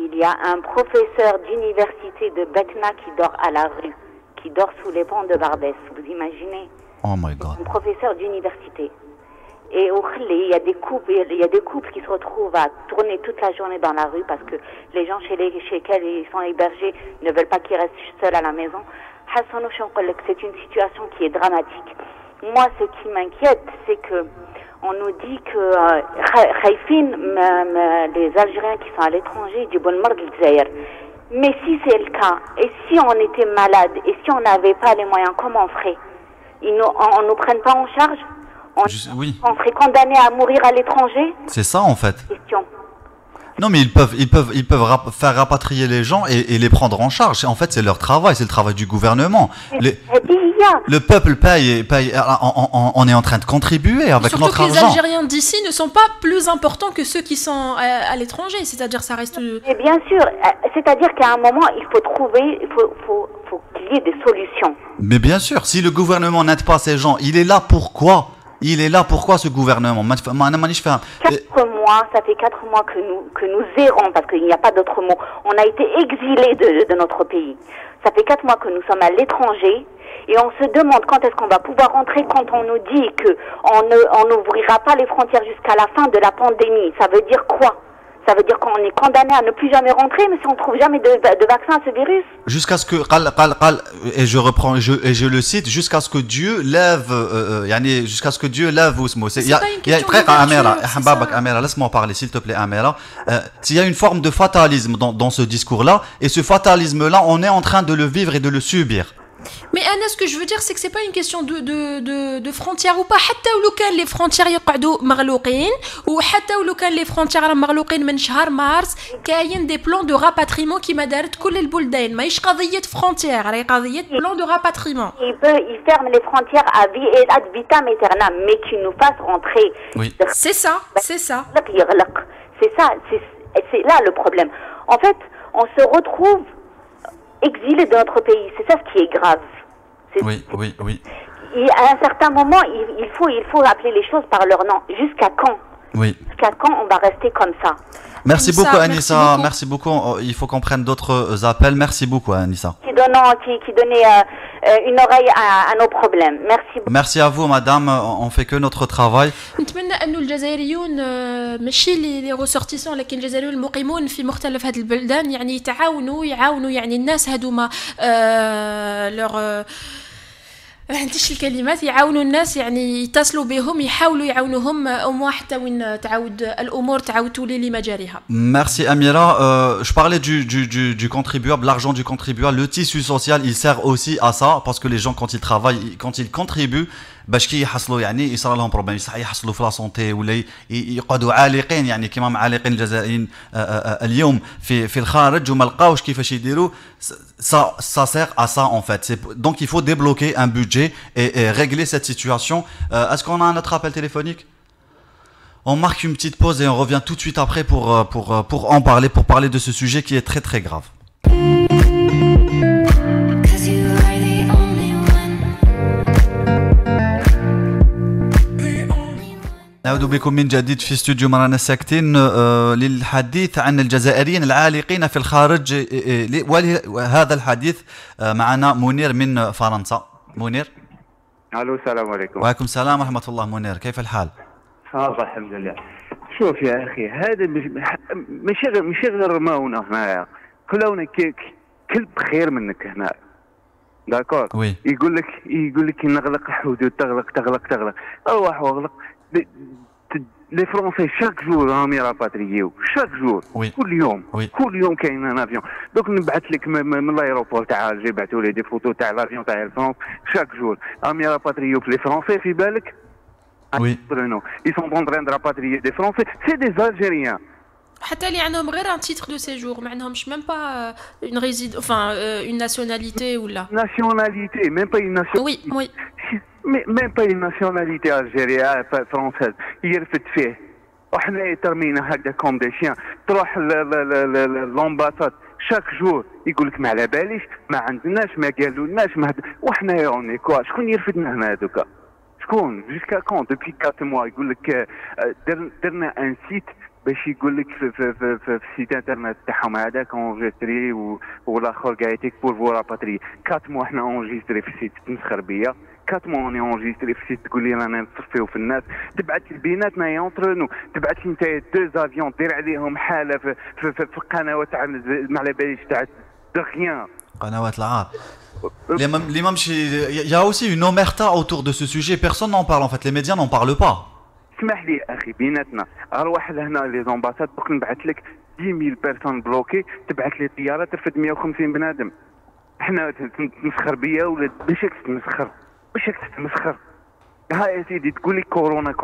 Il y a un professeur d'université de Betna qui dort à la rue, qui dort sous les ponts de Barbès. Vous imaginez? Oh my God. Un professeur d'université. Et au Khli, il y a des couples qui se retrouvent à tourner toute la journée dans la rue parce que les gens chez lesquels ils sont hébergés ne veulent pas qu'ils restent seuls à la maison. C'est une situation qui est dramatique. Moi, ce qui m'inquiète, c'est que on nous dit que les Algériens qui sont à l'étranger, du bon marque Zaïre. Mais si c'est le cas, et si on était malade, et si on n'avait pas les moyens, comment on ferait? On nous prenne pas en charge? Oui. On serait condamné à mourir à l'étranger? C'est ça en fait. Question. Non mais ils peuvent faire rapatrier les gens et les prendre en charge. En fait c'est leur travail, c'est le travail du gouvernement. Le peuple paye, on est en train de contribuer avec notre argent. Surtout que les Algériens d'ici ne sont pas plus importants que ceux qui sont à l'étranger, c'est-à-dire ça reste... Et bien sûr, c'est-à-dire qu'à un moment il faut trouver, il faut qu'il y ait des solutions. Mais bien sûr, si le gouvernement n'aide pas ces gens, il est là pourquoi? Il est là pourquoi ce gouvernement? 4 mois, ça fait 4 mois que nous errons, parce qu'il n'y a pas d'autre mot. On a été exilés de notre pays. Ça fait 4 mois que nous sommes à l'étranger et on se demande quand est-ce qu'on va pouvoir rentrer quand on nous dit qu'on n'ouvrira pas les frontières jusqu'à la fin de la pandémie. Ça veut dire quoi? Ça veut dire qu'on est condamné à ne plus jamais rentrer, mais si on ne trouve jamais de vaccin à ce virus. Jusqu'à ce que, et je reprends, et je le cite, jusqu'à ce que Dieu lève, jusqu'à ce que Dieu lève Ousmo. C'est pas une question Amira, laisse-moi parler, s'il te plaît, Amira. Il y a une forme de fatalisme dans ce discours-là, et ce fatalisme-là, on est en train de le vivre et de le subir. Mais Anna, ce que je veux dire, c'est que c'est pas une question de frontières ou pas. حتى ولو كان les frontières يقعدوا مغلوقين وحتى ولو كان les frontières مغلوقين من شهر مارس، كاين des plans de rapatriement كيما دارت كل البلدان، ماهيش قضية frontières، راهي قضية plan de rapatriement. Il ferme les frontières à vie et ad vitam aeternam, mais qu'il nous fasse rentrer. Oui. C'est ça. C'est ça, c'est là le problème. En fait, on se retrouve exilés de notre pays, c'est ça ce qui est grave. Oui. Et à un certain moment, il faut appeler les choses par leur nom. Jusqu'à quand? Oui. Jusqu'à quand on va rester comme ça? Merci beaucoup Anissa, merci beaucoup. Il faut qu'on prenne d'autres appels. Merci beaucoup Anissa. Qui donnait une oreille à nos problèmes. Merci beaucoup. Merci à vous madame, on fait que notre travail. نتمنى انه الجزائريون ماشي اللي ressortissants لكن الجزائريون المقيمون في مختلف هذه البلدان يعني يعاونوا يعني الناس هذوما ما عنديش الكلمات، يعاونوا الناس يعني يتصلوا بهم يحاولوا يعاونوهم او حتى وين تعاود الامور تعاود تولي لمجاريها. Merci Amira. Je parlais du contribuable, l'argent du contribuable, le tissu social, il sert aussi à ça parce que les gens quand ils travaillent, quand ils contribuent باش كي يحصلوا يعني يصير لهم بروبليم، يحصلوا في لا سونتي ولا يقعدوا عالقين يعني كيما معالقين الجزائريين اليوم في الخارج وما لقاوش كيفاش يديروا. Ça sert à ça en fait. Donc il faut débloquer un budget et régler cette situation. Est-ce qu'on a un autre appel téléphonique? On marque une petite pause et on revient tout de suite après pour en parler, pour parler de ce sujet qui est très très grave. نعود بكم من جديد في استوديو مرانا ساكتين للحديث عن الجزائريين العالقين في الخارج، وهذا الحديث معنا منير من فرنسا. منير الو السلام عليكم. وعليكم السلام ورحمة الله. منير كيف الحال؟ الله الحمد لله. شوف يا اخي هذا ماشي غير ماونا هنايا، كلونا كلب خير منك هنا. داكور وي. يقول لك نغلق الحدود، تغلق روح واغلق. لي فرونسي شاك جور راهم يراباتريو شاك جور. كل يوم كاين ان افيون. دوك نبعث لك من الايروبور تاع الجي، بعثوا لي دي فوتو تاع الافيون تاع الفرنسا شاك جور راهم يراباتريو في لي فرونسي في بالك. وي ils sont en train de rapatrier des Français, c'est des Algériens. حتى اللي عندهم غير ان تيتر دو سيجور ما عندهمش ميم با اون ريزيد اون ناسيوناليتي ولا nationalité, même pas une nationalité. Oui. même pas une nationalité algérienne française. يرفد فيه وحنا ترمينا هكذا كوم دي شيان. تروح للامباساد شاك جور يقول لك ما على باليش، ما عندناش، ما قالولناش، وحنا يوني كوا شكون يرفدنا هنا هذوكا؟ شكون جوسكا كون دوبي 4 موا يقول لك درنا ان سيت باش يقول لك في السيت انترنت تاعهم هذاك اونجستري والاخر قايتك بور فو راباتري 4 موا حنا اونجستري في السيت تنسخر بيا 4 موا اوني اونجستري في السيت تقول لي رانا نصفيو في الناس، تبعث لي بيناتنا يونتر نو، تبعث لي نتايا 2 افيون دير عليهم حاله في القنوات تاع ما على باليش تاع دغيان قنوات العار. Il y a aussi une omerta autour de ce sujet, personne n'en parle en fait, les médias n'en parlent pas. اسمح لي اخي بيناتنا اروح لهنا لي زومباسات دوك نبعث لك 10000 بيرسون بلوكي، تبعث لي طياره ترفد 150 بنادم. احنا تمسخر بيا ولا باش تمسخر؟ ها يا سيدي تقول لي كورونا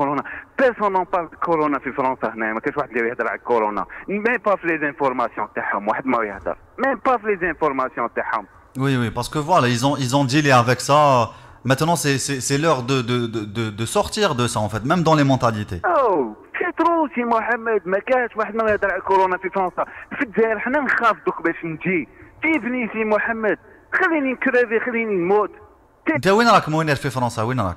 بيرسون نون بارل كورونا في فرنسا هنا، ما كاينش واحد اللي يهضر على كورونا، ميم با في لي زانفورماسيون تاعهم، واحد ما يهضر ميم با في لي زانفورماسيون تاعهم. Oui, parce que voilà, ils ont dealé avec ça. Maintenant, c'est l'heure de sortir de ça, en fait, même dans les mentalités. Oh, c'est trop, سي محمد، ما كاش واحد ما يهضر على كورونا في فرنسا. في الجزائر حنا نخاف دوك باش نجي. جيبني سي محمد، خليني نكرافي، خليني نموت. انت وين راك منير في فرنسا؟ وين راك؟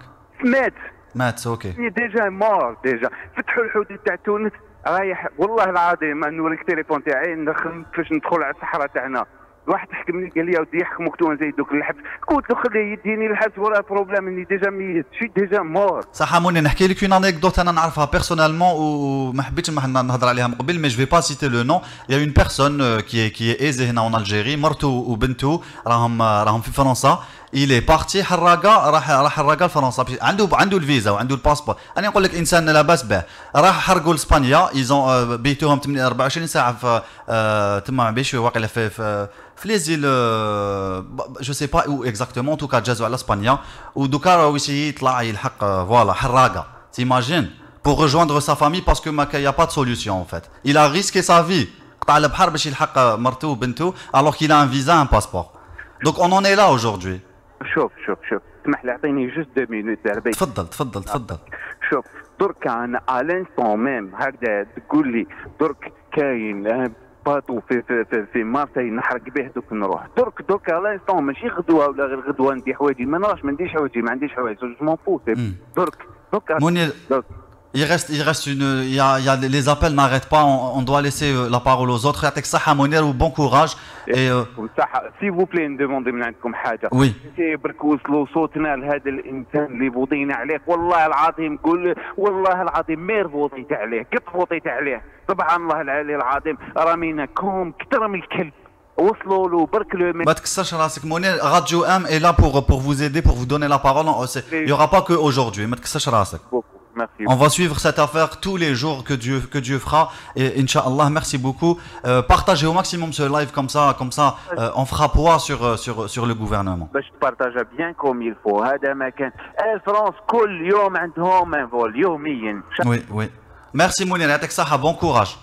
مات اوكي. ديجا مور ديجا، فتحوا الحدود تاع تونس، رايح والله العظيم ما نوريك التليفون تاعي ندخل كيفاش ندخل على الصحراء تاعنا. واحد حكمني قال لي ودي يحكموك تو نزيدوك للحبس، قلت له خليه يديني الحبس ولا بروبليم، اني ديجا ميت، شي ديجا مور. صح منى، نحكي لك اون انيكدوت انا نعرفها بيرسونيلمون وما حبيتش نهضر عليها من قبل، مي جو في با سيتي لو نون. يا اون بيرسون كي ايزي هنا اون الجيري، مرته وبنته راهم في فرنسا. il est parti حراقه، راح حراقه لفرنسا، عنده الفيزا وعنده الباسبور. انا نقول لك انسان لاباس به، راح حرقوا لاسبانيا، ايزون بيتوهم 24 ساعه في تما باش واقيلا في لي زيل جو سي با او اكزاكتومون، توكا جازوا على اسبانيا ودوكا راهو يطلع يلحق فوالا حراقه. تيماجين pour rejoindre sa famille parce que il y a pas de solution en fait. Il a risqué sa vie، قطع البحر باش يلحق مرته وبنته alors qu'il a un visa un passeport. Donc on en est là aujourd'hui. شوف اسمح لي اعطيني جوست 2 مينوت دربي. تفضل. شوف درك انا الانستون ميم هكذا تقول لي درك كاين باتو في مارسي نحرق به دوك نروح درك الانستون، ماشي غدوه ولا غير غدوه ندي حوايجي، ما نديش حوايجي، ما عنديش حوايج، جو مون فو. درك منير il reste il y a les appels n'arrêtent pas, on doit laisser la parole aux autres. يعطيك الصحة منير و bon courage. s'il vous plaît ندوموندي من عندكم حاجة. وي. برك وصلوا صوتنا لهذا الإنسان اللي فوطينا عليه، والله العظيم والله العظيم مير فوطيت عليه، قط فوطيت عليه، سبحان الله العلي العظيم، رمينا كوم كثر من الكلب. وصلوا له برك له ما تكسرش راسك منير، Radio M est là pour vous aider, pour vous donner la parole. Il y aura pas que aujourd'hui. ما تكسرش راسك. Merci. On va suivre cette affaire tous les jours que Dieu fera, et Inch'Allah. Merci beaucoup. Partagez au maximum ce live comme ça on fera poids sur le gouvernement. باش تبارطاجا bien comme il faut. هذا ما كان الفرنسا كل يوم عندهم un vol يوميا. Oui. Merci Mounir, يعطيك الصحة, bon courage.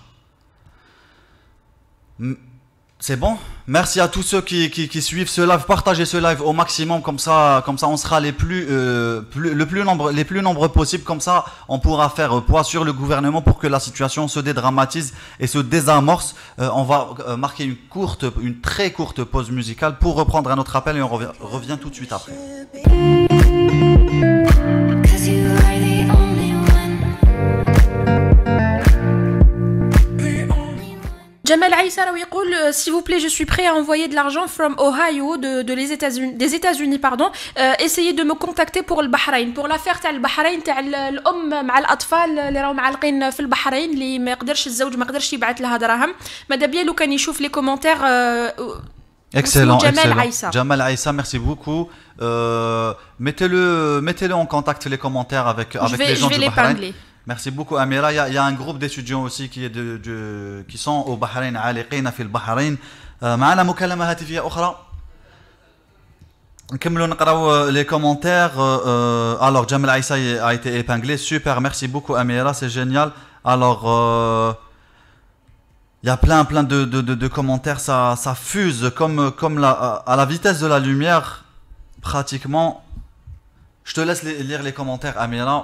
C'est bon. Merci à tous ceux qui suivent ce live. Partagez ce live au maximum, comme ça on sera les plus nombreux possible. Comme ça, on pourra faire poids sur le gouvernement pour que la situation se dédramatise et se désamorce. On va marquer une très courte pause musicale pour reprendre un autre appel et on revient tout de suite après. Jamal Aïssa يقول s'il vous plaît je suis prêt à envoyer de l'argent from Ohio des États-Unis pardon essayez de me contacter pour البحرين pour l'affaire تاع البحرين تاع الام مع الاطفال اللي راهم معلقين في البحرين اللي ما يقدرش الزوج ما يقدرش يبعث لها دراهم ماذا بيا لو كان يشوف لي كومونتير Excellent, Jamal excellent. Aïssa. Jamal Aïssa, merci beaucoup. Mettez-le en contact les commentaires avec les gens du Bahreïn. Merci beaucoup Amira. Il y a un groupe d'étudiants aussi qui sont au Bahreïn, عالقين في البحرين. معنا مكالمة هاتفية أخرى. نكملوا نقراو les commentaires. Alors Jamal Aïssa a été épinglé. Super, merci beaucoup Amira, c'est génial. Alors il y a plein de commentaires, ça fuse comme à la vitesse de la lumière, pratiquement. Je te laisse lire les commentaires, Amira.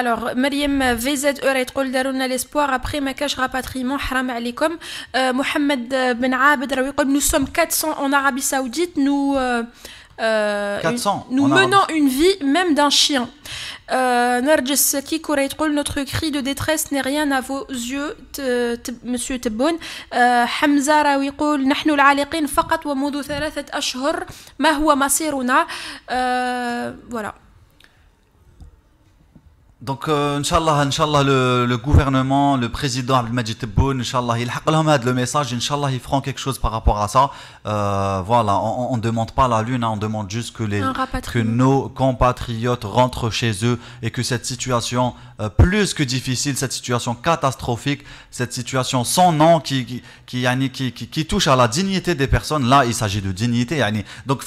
Alors, Mariam VZE تقول داروا لنا l'espoir après ما كاش rapatriement حرام عليكم. Mohamed Ben Abed يقول nous sommes 400 en Arabie Saoudite, nous 400 nous menons une vie même d'un chien. Narges Kikoura يقول notre cri de détresse n'est rien à vos yeux monsieur Tebboune. حمزة راوي يقول نحن العالقين فقط ومنذ 3 أشهر ما هو مصيرنا. Voilà. Donc Inch'Allah le gouvernement, le président Abdelmadjid Tebboune, Inch'Allah il حق لهم هذا le message, Inch'Allah ils feront quelque chose par rapport à ça. Voilà, on ne demande pas la lune, hein, on demande juste que nos compatriotes rentrent chez eux et que cette situation plus que difficile, cette situation catastrophique, cette situation sans nom qui touche à la dignité des personnes, là il s'agit de dignité. Donc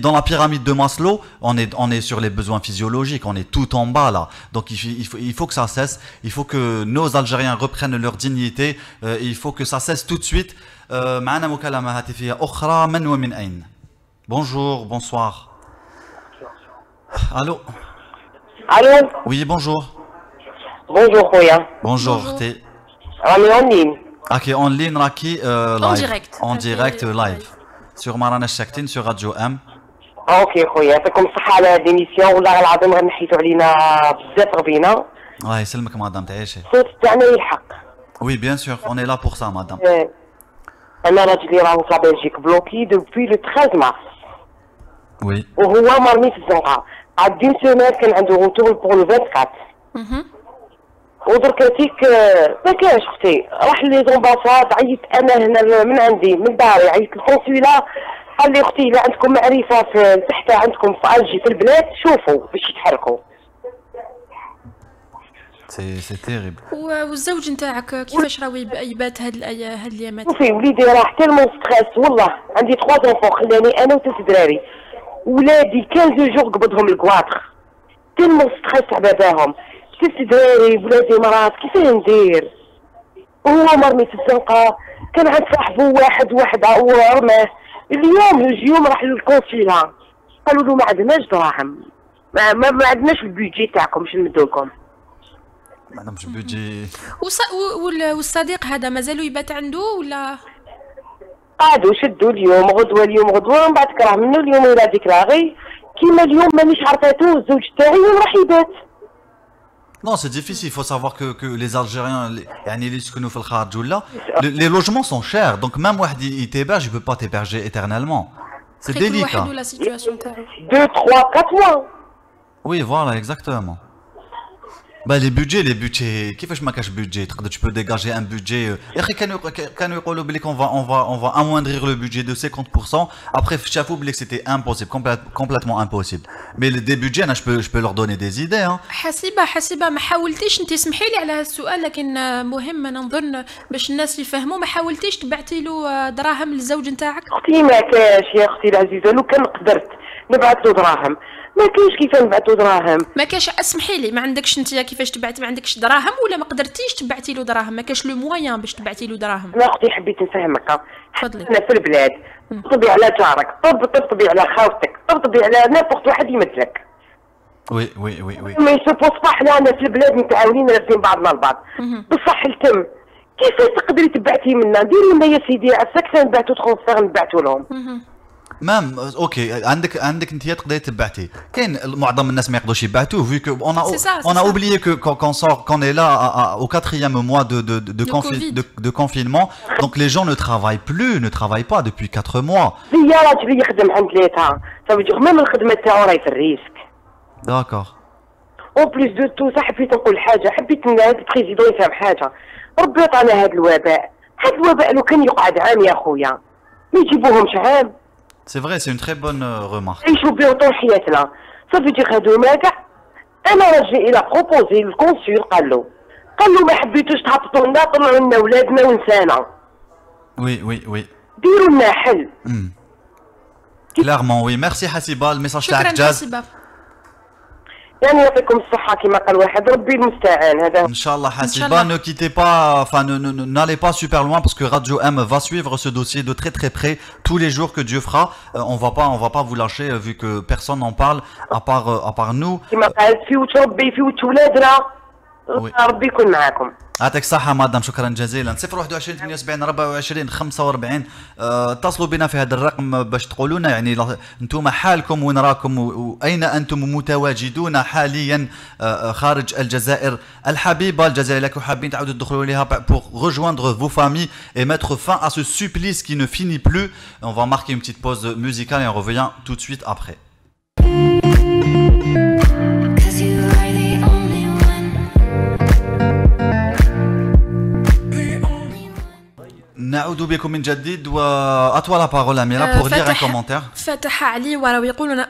dans la pyramide de Maslow, on est sur les besoins physiologiques, on est tout en bas là. Donc il faut que ça cesse, il faut que nos Algériens reprennent leur dignité, il faut que ça cesse tout de suite. معنا مكالمة هاتفية أخرى من ومن أين؟ Bonjour, bonsoir. Allô? Allô? Oui, bonjour. Bonjour خويا. Bonjour. T'es راني en ligne. Ok, en ligne راكي en direct. En direct live. Sur Marana Shaktin, sur Radio M. اوكي خويا يعطيكم الصحة على هاد ليميسيون والله العظيم غير نحيتو علينا بزاف ربينا. الله يسلمك مدام تعيشي. الصوت تاعنا يلحق. Oui, bien sûr, on est là pour ça madame. أنا راجلي راهو في بلجيك بلوكي دوبوي لو 13 مارس. Oui. وهو مرمي في الزنقة. عاد دين سومات كان عنده روتور بور لو 24. ودركاتيك ما كانش اختي راح لي زومباساد عيط انا هنا من عندي من داري عيط الكونسولا قال لي اختي الا عندكم معرفه في تحت عندكم في الجي في البلاد شوفوا باش يتحركوا. سي تيريبل. والزوج نتاعك كيفاش راهو يبات هاد الايامات؟ شوفي وليدي راه تيلمون ستريس والله عندي 3 انفون خلاني انا و3 دراري ولادي 15 جور قبضهم الكواطر تيلمون ستريس على باباهم 6 دراري ولادي مرات كيفاه ندير وهو مرمي في الزنقه كان عند صاحبه وحده ورماه اليوم راح للكونسيلا قالوا له ما عندناش دراهم ما عندناش البيجي تاعكم باش نمدو لكم ما عندهمش بيجي والصديق هذا مازالو يبات عنده ولا قعدوا شدوا اليوم غدوه ومن بعد كراه منه اليوم ولا ديك راغي كيما اليوم مانيش عرفاتو الزوج تاعي وين راح يبات. Non, c'est difficile. Il faut savoir que les Algériens, les logements sont chers. Donc même si tu t'héberge, il ne peut pas t'héberger éternellement. C'est délicat. 2, 3, 4 mois. Oui, voilà, exactement. Bah, les budgets, كيفاش ما كاش budget tu peux dégager un budget يا اخي كانوا يقولوا بلي on va amoindrir le budget de 50%. Après شافوا بلي c'était impossible, complètement impossible. Mais des budgets انا je peux leur donner des idées hein. حسيبه ما حاولتيش انت اسمحي لي على هذا السؤال لكن مهم انا نظن باش الناس يفهموا ما حاولتيش تبعتي له دراهم للزوج نتاعك؟ اختي ما كاش يا اختي العزيزه لو كان قدرت نبعث له دراهم ما كاينش كيفاه نبعث له دراهم ما كاش اسمحي لي ما عندكش انت كيفاش تبعتي ما عندكش دراهم ولا ما قدرتيش تبعتي له دراهم ما كاش لو مويان باش تبعتي له دراهم لا اختي حبيت نفهمك تفضلي انا في البلاد طبي على جارك طبي على خاوتك طبي على نابورت واحد يمدلك وي ما يسوبوس با حنا في البلاد متعاونين رافدين بعضنا البعض بصح التم كيفاش تقدري تبعتي منا ديري لنا يا سيدي عساك نبعثو ترونسفير نبعثو لهم مام اوكي عندك انت تقدري تبعتي كاين معظم الناس ما يقدروش يبعتوه vu que on a oublié que qu'on est là au 4e mois de confinement donc les gens ne travaillent plus ne travaillent pas depuis 4 mois. زيارة تبي يخدم عند ليتا ça veut dire même الخدمة تاعو راهي في الريسك. D'accord. En plus de tout ça حبيت نقول حاجة حبيت ان هذا البريزيدون يفهم حاجة ربي عطانا هذا الوباء هذا الوباء لو كان يقعد عام يا خويا ما يجيبوهمش عام. C'est vrai, c'est une très bonne remarque. يعيشوا بهم طول حياتنا ça veut dire هادو ما كاع انا راجل الى بروبوزي الكونسول قال له ما حبيتوش تهبطوا لنا طلعوا لنا ولادنا ونسانا. Oui. ديروا لنا حل. Clairement, oui. Merci حسيبة الميساج تاعك جاز. يعني يعطيكم الصحة كما قال واحد ربي المستعان هذا. Inch'Allah حسيبة, ne quittez pas, enfin n'allez pas super loin parce que Radio M va suivre ce dossier de très très près tous les jours que Dieu fera. On va pas vous lâcher vu que personne n'en parle à part nous. كما قالت فيوت ربي فيوت ولادنا. ربي يكون معاكم. يعطيك الصحة مدام شكرا جزيلا 021 78 24 45 اتصلوا بنا في هذا الرقم باش تقولوا لنا يعني انتم حالكم وين راكم واين انتم متواجدون حاليا خارج الجزائر الحبيبة الجزائر لكم حابين تعودوا تدخلوا لها pour rejoindre vos familles et mettre fin à ce supplice qui ne finit plus. On va marquer une petite pause musicale et on revient tout de suite après. نعود بكم من جديد وأطول la parole Amira pour lire un commentaire. Fatah Ali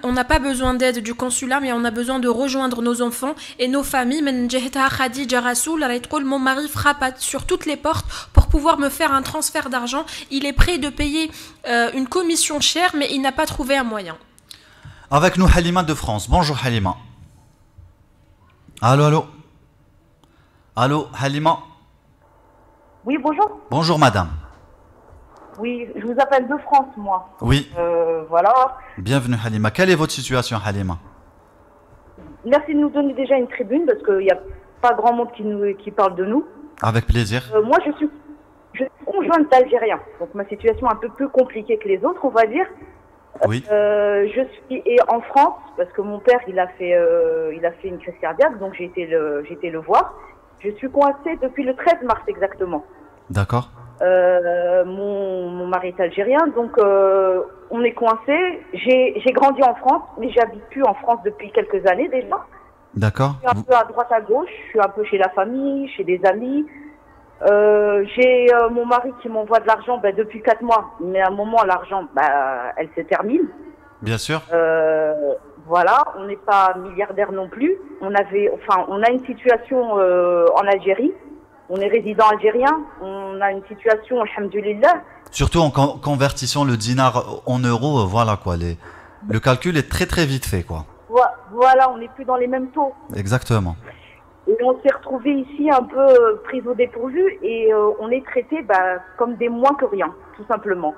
on n'a pas besoin d'aide du consulat mais on a besoin de rejoindre nos enfants et nos familles. من جهتها خديجة رسول راهي تقول mon mari frappe sur toutes les portes pour pouvoir me faire un transfert d'argent. Il est prêt de payer une commission chère mais il n'a pas trouvé un moyen. Avec nous Halima de France. Bonjour Halima. Allô Halima. Oui, bonjour. Bonjour madame. Oui, je vous appelle de France, moi. Oui. Voilà. Bienvenue Halima. Quelle est votre situation Halima? Merci de nous donner déjà une tribune parce qu'il n'y a pas grand monde qui parle de nous. Avec plaisir. Moi, je suis conjointe d'Algériens. Donc ma situation est un peu plus compliquée que les autres, on va dire. Oui. Je suis en France parce que mon père, il a fait une crise cardiaque, donc j'ai été le voir. Je suis coincée depuis le 13 mars exactement. D'accord. Mon mari est algérien, donc on est coincé. J'ai grandi en France, mais j'habite plus en France depuis quelques années déjà. D'accord. Je suis un peu à droite à gauche, je suis un peu chez la famille, chez des amis. J'ai mon mari qui m'envoie de l'argent depuis 4 mois, mais à un moment l'argent, elle se termine. Bien sûr. Voilà, on n'est pas milliardaire non plus. On a une situation en Algérie. On est résident algérien. On a une situation, alhamdoulilah. Surtout en convertissant le dinar en euros, voilà quoi. Le calcul est très très vite fait quoi. Voilà, on n'est plus dans les mêmes taux. Exactement. Et on s'est retrouvés ici un peu pris au dépourvu et on est traités comme des moins que rien, tout simplement.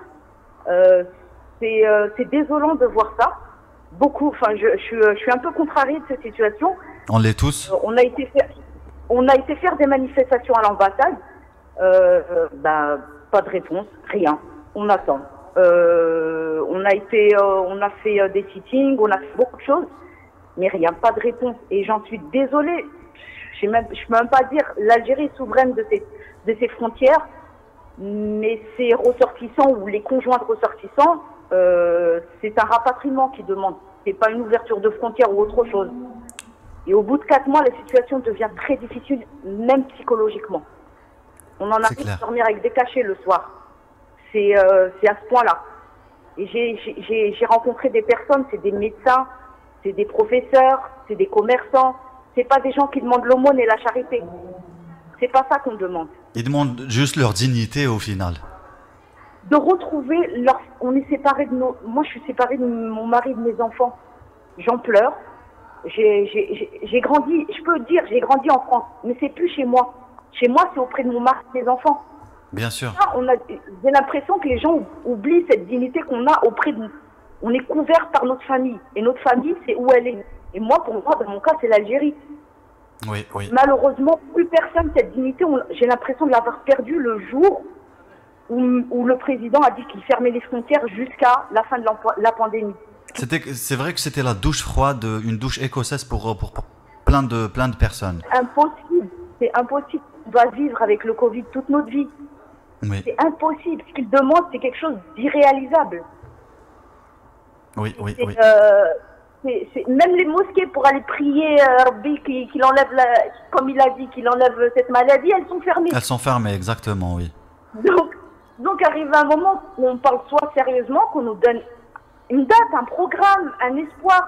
C'est désolant de voir ça. Beaucoup, enfin, je suis un peu contrariée de cette situation. On l'est tous. On a été faire des manifestations à l'ambassade. Pas de réponse, rien. On attend. On a fait des sittings, on a fait beaucoup de choses, mais rien, pas de réponse. Et j'en suis désolée. Je peux même pas dire l'Algérie est souveraine de ses frontières, mais ses ressortissants ou les conjoints de ressortissants. C'est un rapatriement qui demande, c'est pas une ouverture de frontières ou autre chose. Et au bout de 4 mois, la situation devient très difficile, même psychologiquement. On en arrive à dormir avec des cachets le soir. C'est à ce point-là. Et j'ai rencontré des personnes, c'est des médecins, c'est des professeurs, c'est des commerçants. C'est pas des gens qui demandent l'aumône et la charité. C'est pas ça qu'on demande. Ils demandent juste leur dignité au final. De retrouver on est séparés de moi je suis séparée de mon mari et de mes enfants. J'en pleure. J'ai grandi, je peux dire, j'ai grandi en France, mais c'est plus chez moi. Chez moi, c'est auprès de mon mari et de mes enfants. Bien sûr. J'ai l'impression que les gens oublient cette dignité qu'on a auprès de nous. On est couvert par notre famille. Et notre famille, c'est où elle est. Et moi, pour moi, dans mon cas, c'est l'Algérie. Oui. Malheureusement, plus personne, cette dignité, j'ai l'impression de l'avoir perdue le jour où le président a dit qu'il fermait les frontières jusqu'à la fin de la pandémie. C'est vrai que c'était la douche froide, une douche écossaise pour plein de personnes. Impossible, c'est impossible. On doit vivre avec le Covid toute notre vie. Oui. C'est impossible. Ce qu'il demande, c'est quelque chose d'irréalisable. Oui. Même les mosquées pour aller prier Rabbi qu'il enlève, comme il a dit, qu'il enlève cette maladie, elles sont fermées. Elles sont fermées, exactement, oui. Donc arrive un moment où on parle soit sérieusement, qu'on nous donne une date, un programme, un espoir,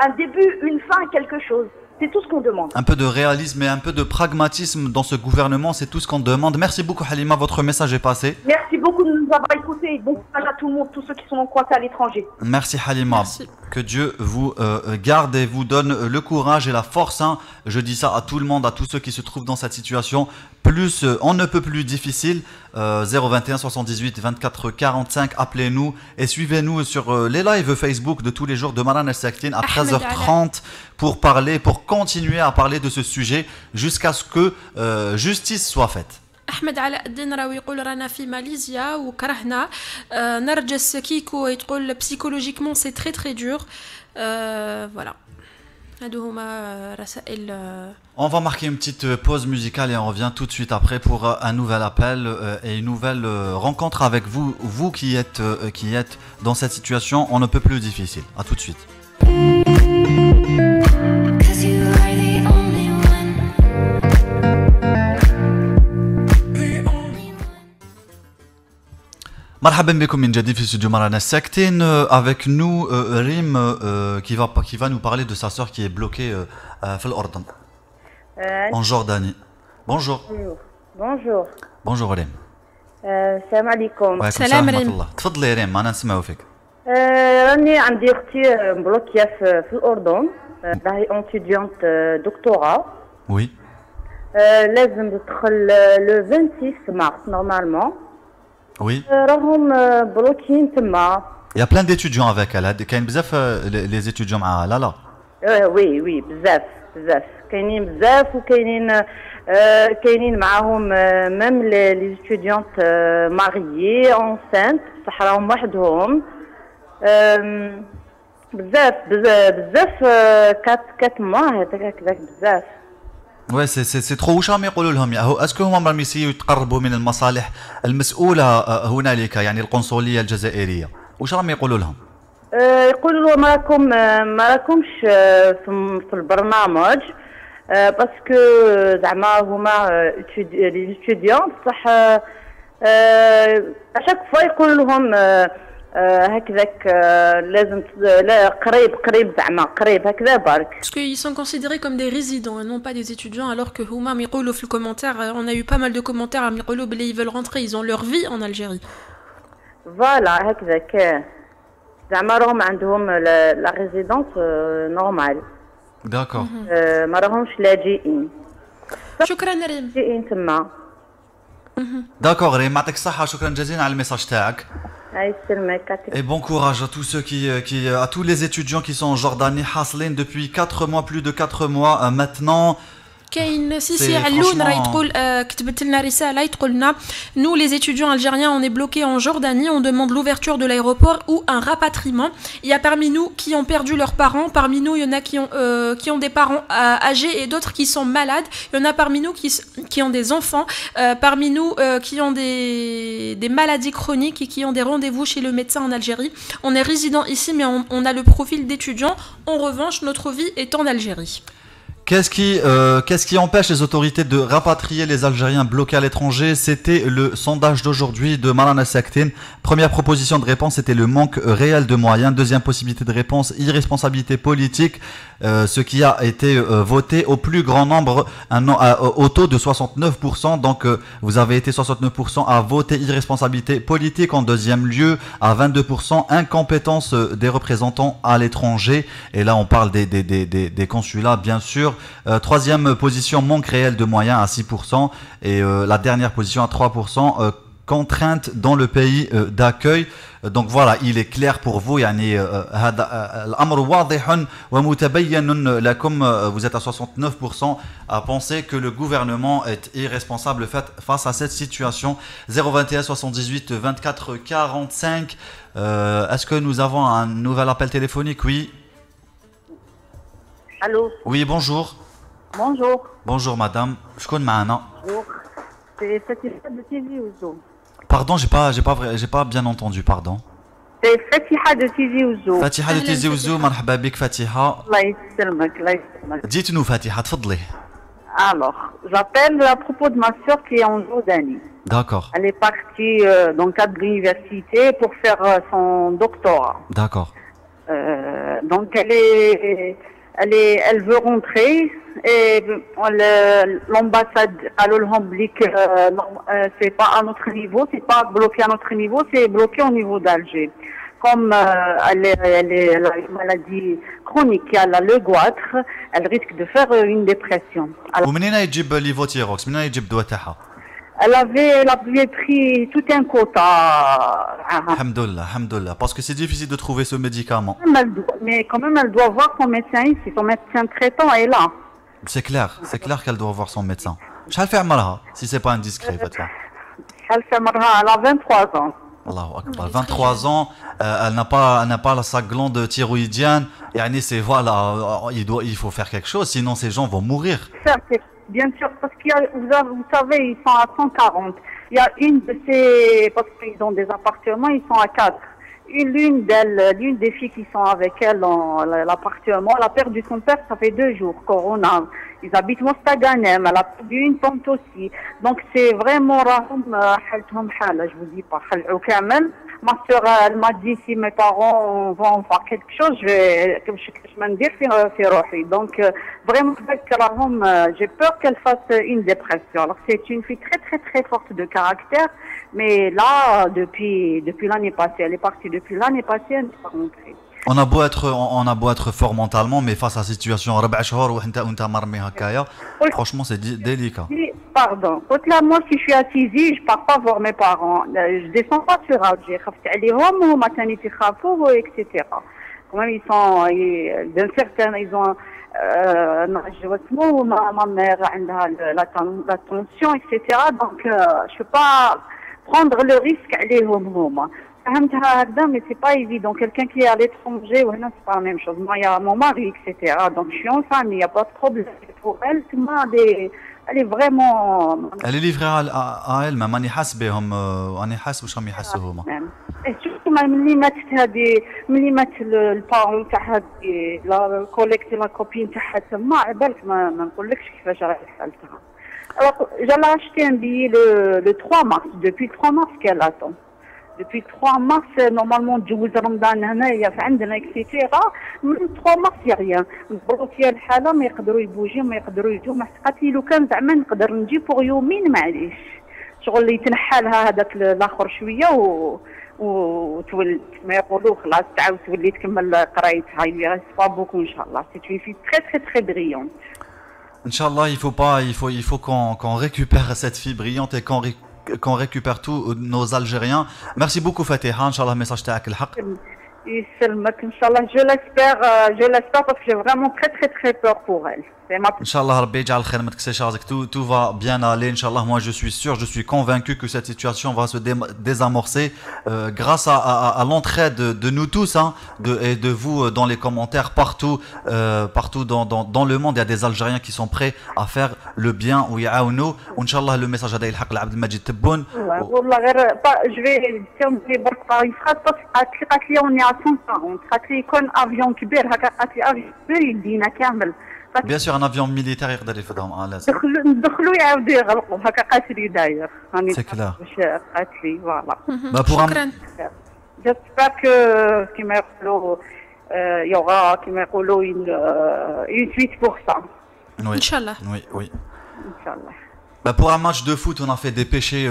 un début, une fin, quelque chose. C'est tout ce qu'on demande. Un peu de réalisme et un peu de pragmatisme dans ce gouvernement, c'est tout ce qu'on demande. Merci beaucoup Halima, votre message est passé. Merci beaucoup de nous avoir écoutés. Bon courage à tout le monde, tous ceux qui sont coincés à l'étranger. Merci Halima. Merci. Que Dieu vous garde et vous donne le courage et la force. Hein. Je dis ça à tout le monde, à tous ceux qui se trouvent dans cette situation. Plus, on ne peut plus difficile. 021 78 24 45, appelez-nous et suivez-nous sur les lives Facebook de tous les jours de Marana Saktin à 13h30 pour continuer à parler de ce sujet jusqu'à ce que justice soit faite. احمد علاء الدين راهو يقول رانا في ماليزيا وكرهنا نرجس كيكو يقول psychologiquement c'est très dur voilà. On va marquer une petite pause musicale et on revient tout de suite après pour un nouvel appel et une nouvelle rencontre avec vous qui êtes dans cette situation. On ne peut plus difficile. À tout de suite. مرحبا بكم من جديد في استوديو مرانا ساكتين avec nous Rim qui va nous parler de sa sœur qui est bloquée في الأردن en Jordanie. Bonjour. Bonjour Rim. السلام عليكم. سلام ريم. تفضلي ريم أنا نسمعو فيك. راني عندي أختي مبلوكية في الأردن راهي étudiante دكتوراه. Oui. لازم تدخل le 26 mars normalement. Oui. راهم بلوكين تما. Il y a plein d'étudiants avec elle. كاين بزاف les étudiants معاها لا. وي بزاف كاينين بزاف وكاينين كاينين معاهم ميم لي étudiantes mariées enceintes صح راهم وحدهم بزاف 4 mois هكذاك بزاف. Ouais, c'est trop. واش راهم يقولوا لهم اسكو هما راهم يسيو يتقربوا من المصالح المسؤوله هنالك يعني القنصليه الجزائريه واش راهم يقولوا لهم؟ يقولوا لهم ما راكمش في البرنامج باسكو زعما هما لي ستوديون صح اشاك فوا يقولوا لهم هكذاك لازم لا قريب زعما قريب هكذا برك. Parce qu'ils sont considérés comme des résidents et non pas des étudiants alors que هما يقولوا في الكومنتار on a eu pas mal de commentaires à يقولوا بلي ils veulent rentrer ils ont leur vie en Algérie. Voilà هكذاك زعما راهم عندهم لا ريزيدونس نورمال. D'accord. ما راهمش لاجئين. شكرا ريم. لاجئين تما. D'accord ريم يعطيك الصحة شكرا جزيلا على الميساج تاعك. Et bon courage à tous ceux à tous les étudiants qui sont en Jordanie, حاصلين depuis 4 mois, plus de 4 mois maintenant. كاين سيسي علون راهي تقول كتبت لنا رساله يقول لنا nous les étudiants algériens on est bloqués en Jordanie on demande l'ouverture de l'aéroport ou un rapatriement. Il y a parmi nous qui ont perdu leurs parents, parmi nous il y en a qui ont des parents âgés et d'autres qui sont malades, il y en a parmi nous qui ont des enfants, parmi nous qui ont des maladies chroniques et qui ont des rendez-vous chez le médecin en Algérie. On est résident ici mais on a le profil d'étudiant. En revanche notre vie est en Algérie. Qu'est-ce qui empêche les autorités de rapatrier les Algériens bloqués à l'étranger? C'était le sondage d'aujourd'hui de Marana Saktin. Première proposition de réponse, c'était le manque réel de moyens. Deuxième possibilité de réponse, irresponsabilité politique. Ce qui a été voté au plus grand nombre, au taux de 69%. Donc vous avez été 69% à voter irresponsabilité politique. En deuxième lieu, à 22%, incompétence des représentants à l'étranger. Et là, on parle des consulats, bien sûr. Troisième position, manque réel de moyens à 6%. Et la dernière position à 3%, contraintes dans le pays d'accueil. Donc voilà, il est clair pour vous, يعني هذا الأمر واضح ومتبين لكم. Vous êtes à 69% à penser que le gouvernement est irresponsable face à cette situation. 021 78 24 45. Est-ce que nous avons un nouvel appel téléphonique? Oui. Allô. Oui, bonjour. Bonjour. Bonjour madame. شكون معنا? Bonjour. C'est Fatiha de Tizi Ouzou. Pardon, j'ai pas bien entendu, pardon. C'est Fatiha de Tizi Ouzou. Fatiha de Tizi Ouzou, مرحبا بك Fatiha. الله يسلمك الله يسلمك. Dites-nous Fatiha, تفضلي. Alors, j'appelle à propos de ma soeur qui est en Jordanie. D'accord. Elle est partie dans le cadre de l'université pour faire son doctorat. D'accord. Donc elle veut rentrer et l'ambassade à l'Olhamblique, c'est pas à notre niveau, c'est pas bloqué à notre niveau, c'est bloqué au niveau d'Alger. Comme elle a une maladie chronique, elle a le goitre, elle risque de faire une dépression. ومنين يجيب ليفوتيروكس؟ منين يجيب الدواء تاعها؟ Elle avait pris tout un quota. Alhamdoulilah, parce que c'est difficile de trouver ce médicament. Mais quand même, elle doit voir son médecin ici, son médecin traitant est là. C'est clair qu'elle doit voir son médecin. شحال في عمرها si c'est pas indiscret Fatia? شحال في عمرها؟ Elle a 23 ans. Allahu Akbar, 23 ans, elle n'a pas sa glande thyroïdienne. Yani c'est voilà, il faut faire quelque chose, sinon ces gens vont mourir. Bien sûr, parce qu'il y a, vous savez, ils sont à 140. Il y a une de ces, parce qu'ils ont des appartements, ils sont à 4. L'une des filles qui sont avec elle dans l'appartement, elle a perdu son père, ça fait 2 jours, Corona. Ils habitent Mostaganem, elle a perdu une tante aussi. Donc c'est vraiment, je vous dis pas, ma soeur, elle m'a dit si mes parents vont faire quelque chose, je vais me dire. Donc vraiment, j'ai peur qu'elle fasse une dépression. Alors c'est une fille très très très forte de caractère, mais là, depuis l'année passée, elle est partie depuis l'année passée, elle n'est pas rentrée. On a beau être fort mentalement, mais face à la situation, franchement c'est délicat. Pardon. Là, moi, si je suis à Tizi, je ne pars pas voir mes parents. Je ne descends pas sur Alger. Etc. Quand même, ils sont d'un certain, ils ont ma mère la tension, etc. Donc, je ne peux pas prendre le risque d'aller mais c'est pas évident. Quelqu'un qui est à l'étranger, c'est pas la même chose. Moi, il y a mon mari, etc. Donc, je suis en famille, il n'y a pas de problème. Pour elle, elle est vraiment... Elle est livrée à elle-même. أنا حاس بهم وأنا حاس وش راهم يحسوا هما. Et surtout, ملي مات البارون تاع هذه لا كوليكت لا كوبين تاعها تما عبالك ما نقولكش كيفاش راهي حالتها. Alors, j'allais acheter un billet le 3 mars. Depuis le 3 mars qu'elle attend. Depuis le 3 mars, normalement, جوز رمضان هنايا فعندنا اكسيتيرا. من 3 مارس يا ريان. مبروكيه الحاله ما يقدروا يبوجيو ما يقدروا يجوا. ما قالت لي لو كان زعما نقدر نجي بوغ يومين معليش. شغل اللي يتنحى لها هذاك الاخر شويه وتولي ما يقولوا خلاص تعاود تولي تكمل قرايتها. Il reste pas beaucoup ان شاء الله. C'est une fille très très très brillante. Inch'Allah, il faut qu'on récupère cette fille brillante et qu'on récupère tous nos Algériens. Merci beaucoup Fatiha, Inch'Allah, message تاعك الحق. يسلمك ان شاء الله. Je l'espère parce que j'ai vraiment très très très peur pour elle. Inch'Allah, Rabbi يجعل خير ما تكسيش راسك. Tout va bien aller, Inch'Allah. Moi, je suis sûr, je suis convaincu que cette situation va se désamorcer grâce à l'entraide de nous tous et de vous dans les commentaires partout dans le monde. Il y a des Algériens qui sont prêts à faire le bien ويعاونوا. Inch'Allah, le message هذا يلحق لعبد المجيد تبون. والله غير je vais terminer برك par une phrase parce que قالت لي on est à 140. قالت لي يكون افيون كبير هكا. قالت لي افيون كبير يدينا كامل. Bien sûr, un avion militaire يقدر يفيدهم لازم. ندخلوا يعاودوا يغلقوا هكا قالت لي داير. C'est clair. قالت لي فوالا. شكرا. J'espère que كما يقولوا il y aura كما يقولوا une suite pour ça. Oui. Inch'Allah. Oui. Inch'Allah. Bah pour un match de foot, on a fait dépêcher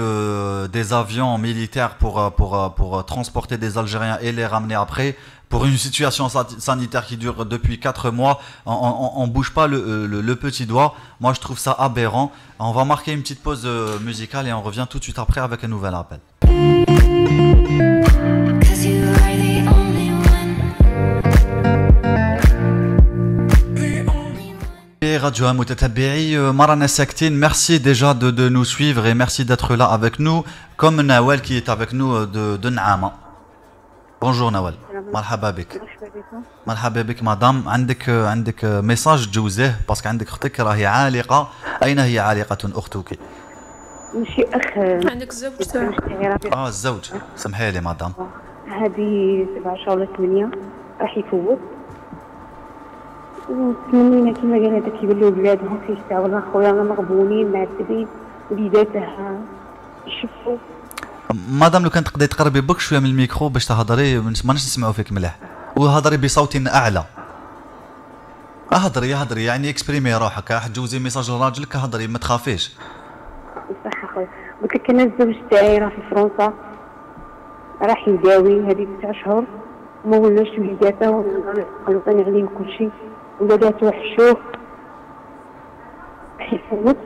des avions militaires pour transporter des Algériens et les ramener après. Pour une situation sanitaire qui dure depuis 4 mois, on bouge pas le petit doigt. Moi, je trouve ça aberrant. On va marquer une petite pause musicale et on revient tout de suite après avec un nouvel appel. Radio متتبعي مرنا ساكتين. Merci déjà de nous suivre et merci d'être là avec nous comme Nawal qui est avec nous de Naama. Bonjour Nawal. مرحبا بك. مرحبا بك مدام. عندك ميساج تجوزيه باسكو عندك اختك راهي عالقة. أين هي عالقة أختك؟ ماشي أخ. عندك الزوج تاعك. الزوج. سمحي لي مدام. هذه 17 ولا 8 راح يفوت. وتمنينا كيما قال هذاك يوليو بلادهم في الساعة ولا خويا رانا مغبونين معذبين وليداتها يشوفوا. مدام لو كان تقدري تقربي بك شويه من الميكرو باش تهضري ما نسمعوا فيك مليح وهضري بصوت اعلى. هضري يعني اكسبريمي روحك. راح تجوزي ميساج لراجلك هضري ما تخافيش. صح اخويا. قلت لك انا الزوج تاعي راه في فرنسا راح يداوي هذه 9 شهور ما ولاش وليداته وقلطاني عليهم كلشي ولاداته وحشوه حيفوت.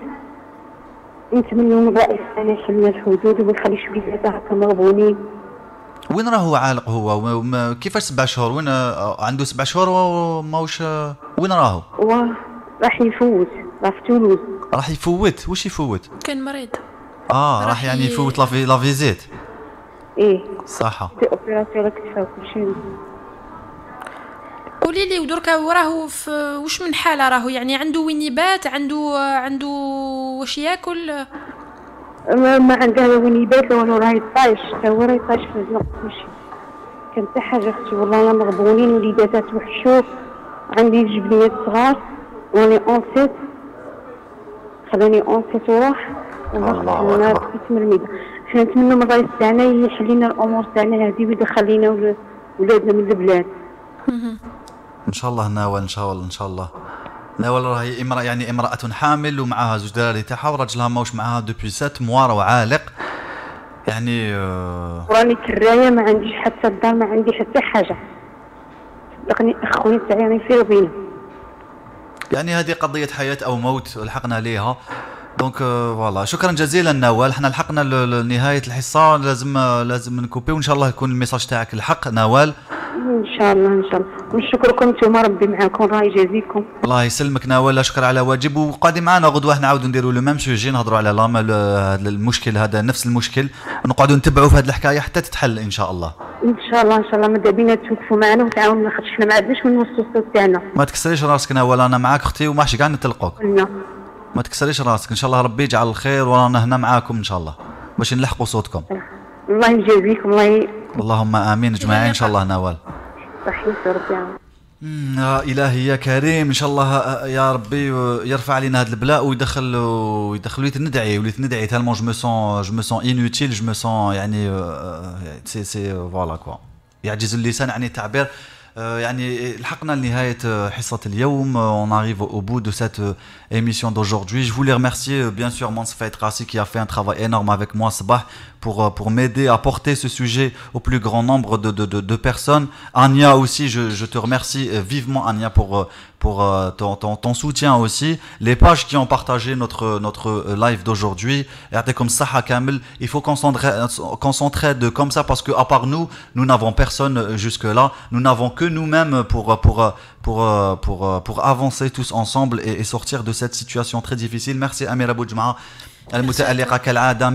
نتمنى من الرئيس أنا يحل الحدود وما يخليش وليداته هكا مغبونين. وين راهو عالق هو؟ كيفاش 7 شهور؟ وين عنده 7 شهور وماوش وين راهو؟ راح يفوت راه في تونس. راح يفوت؟ واش يفوت؟ كان مريض. راح يعني يفوت لا فيزيت. ايه صح. اوبيراسيون كتفه وكلشي. قولي لي ودركا وراه في واش من حاله راهو يعني عنده وين يبات عنده واش ياكل؟ ما عنده لا وين يبات لا راه يطايش حتى هو راه يطايش في الزنقه كلشي. كان حتى حاجه اختي والله انا مغبونين وليداتها توحشوا. عندي جبنيات صغار وراني اونسيت خلاني اونسيت وراح والله انا بقيت مرميده. حنا نتمنى من الرئيس تاعنا يحل لنا الامور تاعنا هذه ويدخل لنا ولادنا من البلاد. ان شاء الله ناول ان شاء الله. ناول راهي امرأة حامل ومعها زوج دراري تاعها وراجلها ماوش معها دوبي 7 موا راه عالق يعني. راني كرايه ما عنديش حتى الدار ما عندي حتى حاجه. صدقني اخويا تاعي راني في ربينا. يعني هذه قضية حياة او موت لحقنا ليها. دونك فوالا شكرا جزيلا نوال. حنا لحقنا لنهاية الحصة لازم نكوبي وان شاء الله يكون الميساج تاعك الحق نوال. ان شاء الله ونشكركم نتوما ربي معاكم الله يجازيكم. الله يسلمك نوال. لا شكر على واجب. وقادم معنا غدوه نعاودوا نديروا لو ميم سوجي نهضروا على هذا المشكل هذا نفس المشكل ونقعدوا نتبعوا في هذه الحكايه حتى تتحل ان شاء الله. ان شاء الله ماذا بينا توقفوا معنا وتعاونوا خاطر حنا ما عندناش من نوصلوا الصوت تاعنا. ما تكسريش راسك نوال انا معاك اختي وما حش كاع نتلقوك. ما تكسريش راسك ان شاء الله ربي يجعل الخير ورانا هنا معاكم ان شاء الله باش نلحقوا صوتكم. الله يجازيكم اللهم امين اجمعين ان شاء الله نوال. صحيح ربي. يا إلهي يا كريم ان شاء الله يا ربي يرفع علينا هذا البلاء ويدخل وليت ندعي تالمون جو مو سون انوتيل جو مو سون يعني سي فوالا كوا يعجز اللسان عن التعبير. يعني لحقنا لنهاية حصة اليوم. On arrive au bout de cette émission d'aujourd'hui. Je voulais remercier bien sûr Mansfaï Trassi qui a fait un travail énorme avec moi Sabah pour m'aider à porter ce sujet au plus grand nombre de personnes. Anya aussi, je te remercie vivement Anya pour ton soutien aussi. Les pages qui ont partagé notre live d'aujourd'hui. Comme Saha Kamel, il faut qu'on s'entraide comme ça parce que à part nous n'avons personne jusque là. Nous n'avons que nous-mêmes pour avancer tous ensemble et sortir de cette situation très difficile. Merci Amira Boujma.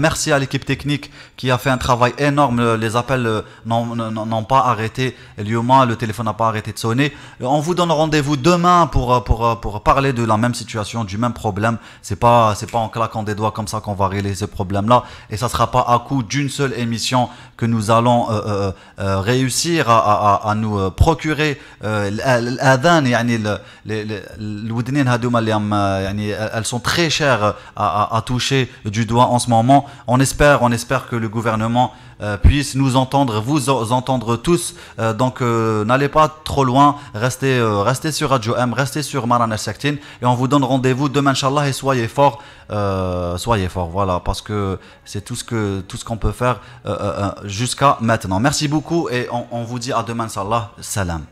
Merci à l'équipe technique qui a fait un travail énorme. Les appels n'ont pas arrêté. Le téléphone n'a pas arrêté de sonner. On vous donne rendez-vous demain pour parler de la même situation, du même problème. C'est pas en claquant des doigts comme ça qu'on va régler ce problème-là. Et ça sera pas à coup d'une seule émission que nous allons réussir à nous procurer الأذان يعني الودنين هذوما اللي elles sont très chères à toucher touché du doigt en ce moment. On espère que le gouvernement puisse nous entendre, vous entendre tous. Donc n'allez pas trop loin, restez sur Radio M, restez sur Marana Saktin et on vous donne rendez-vous demain Inch'Allah et soyez forts, voilà, parce que c'est tout ce qu'on peut faire jusqu'à maintenant. Merci beaucoup et on vous dit à demain Inch'Allah. Salam.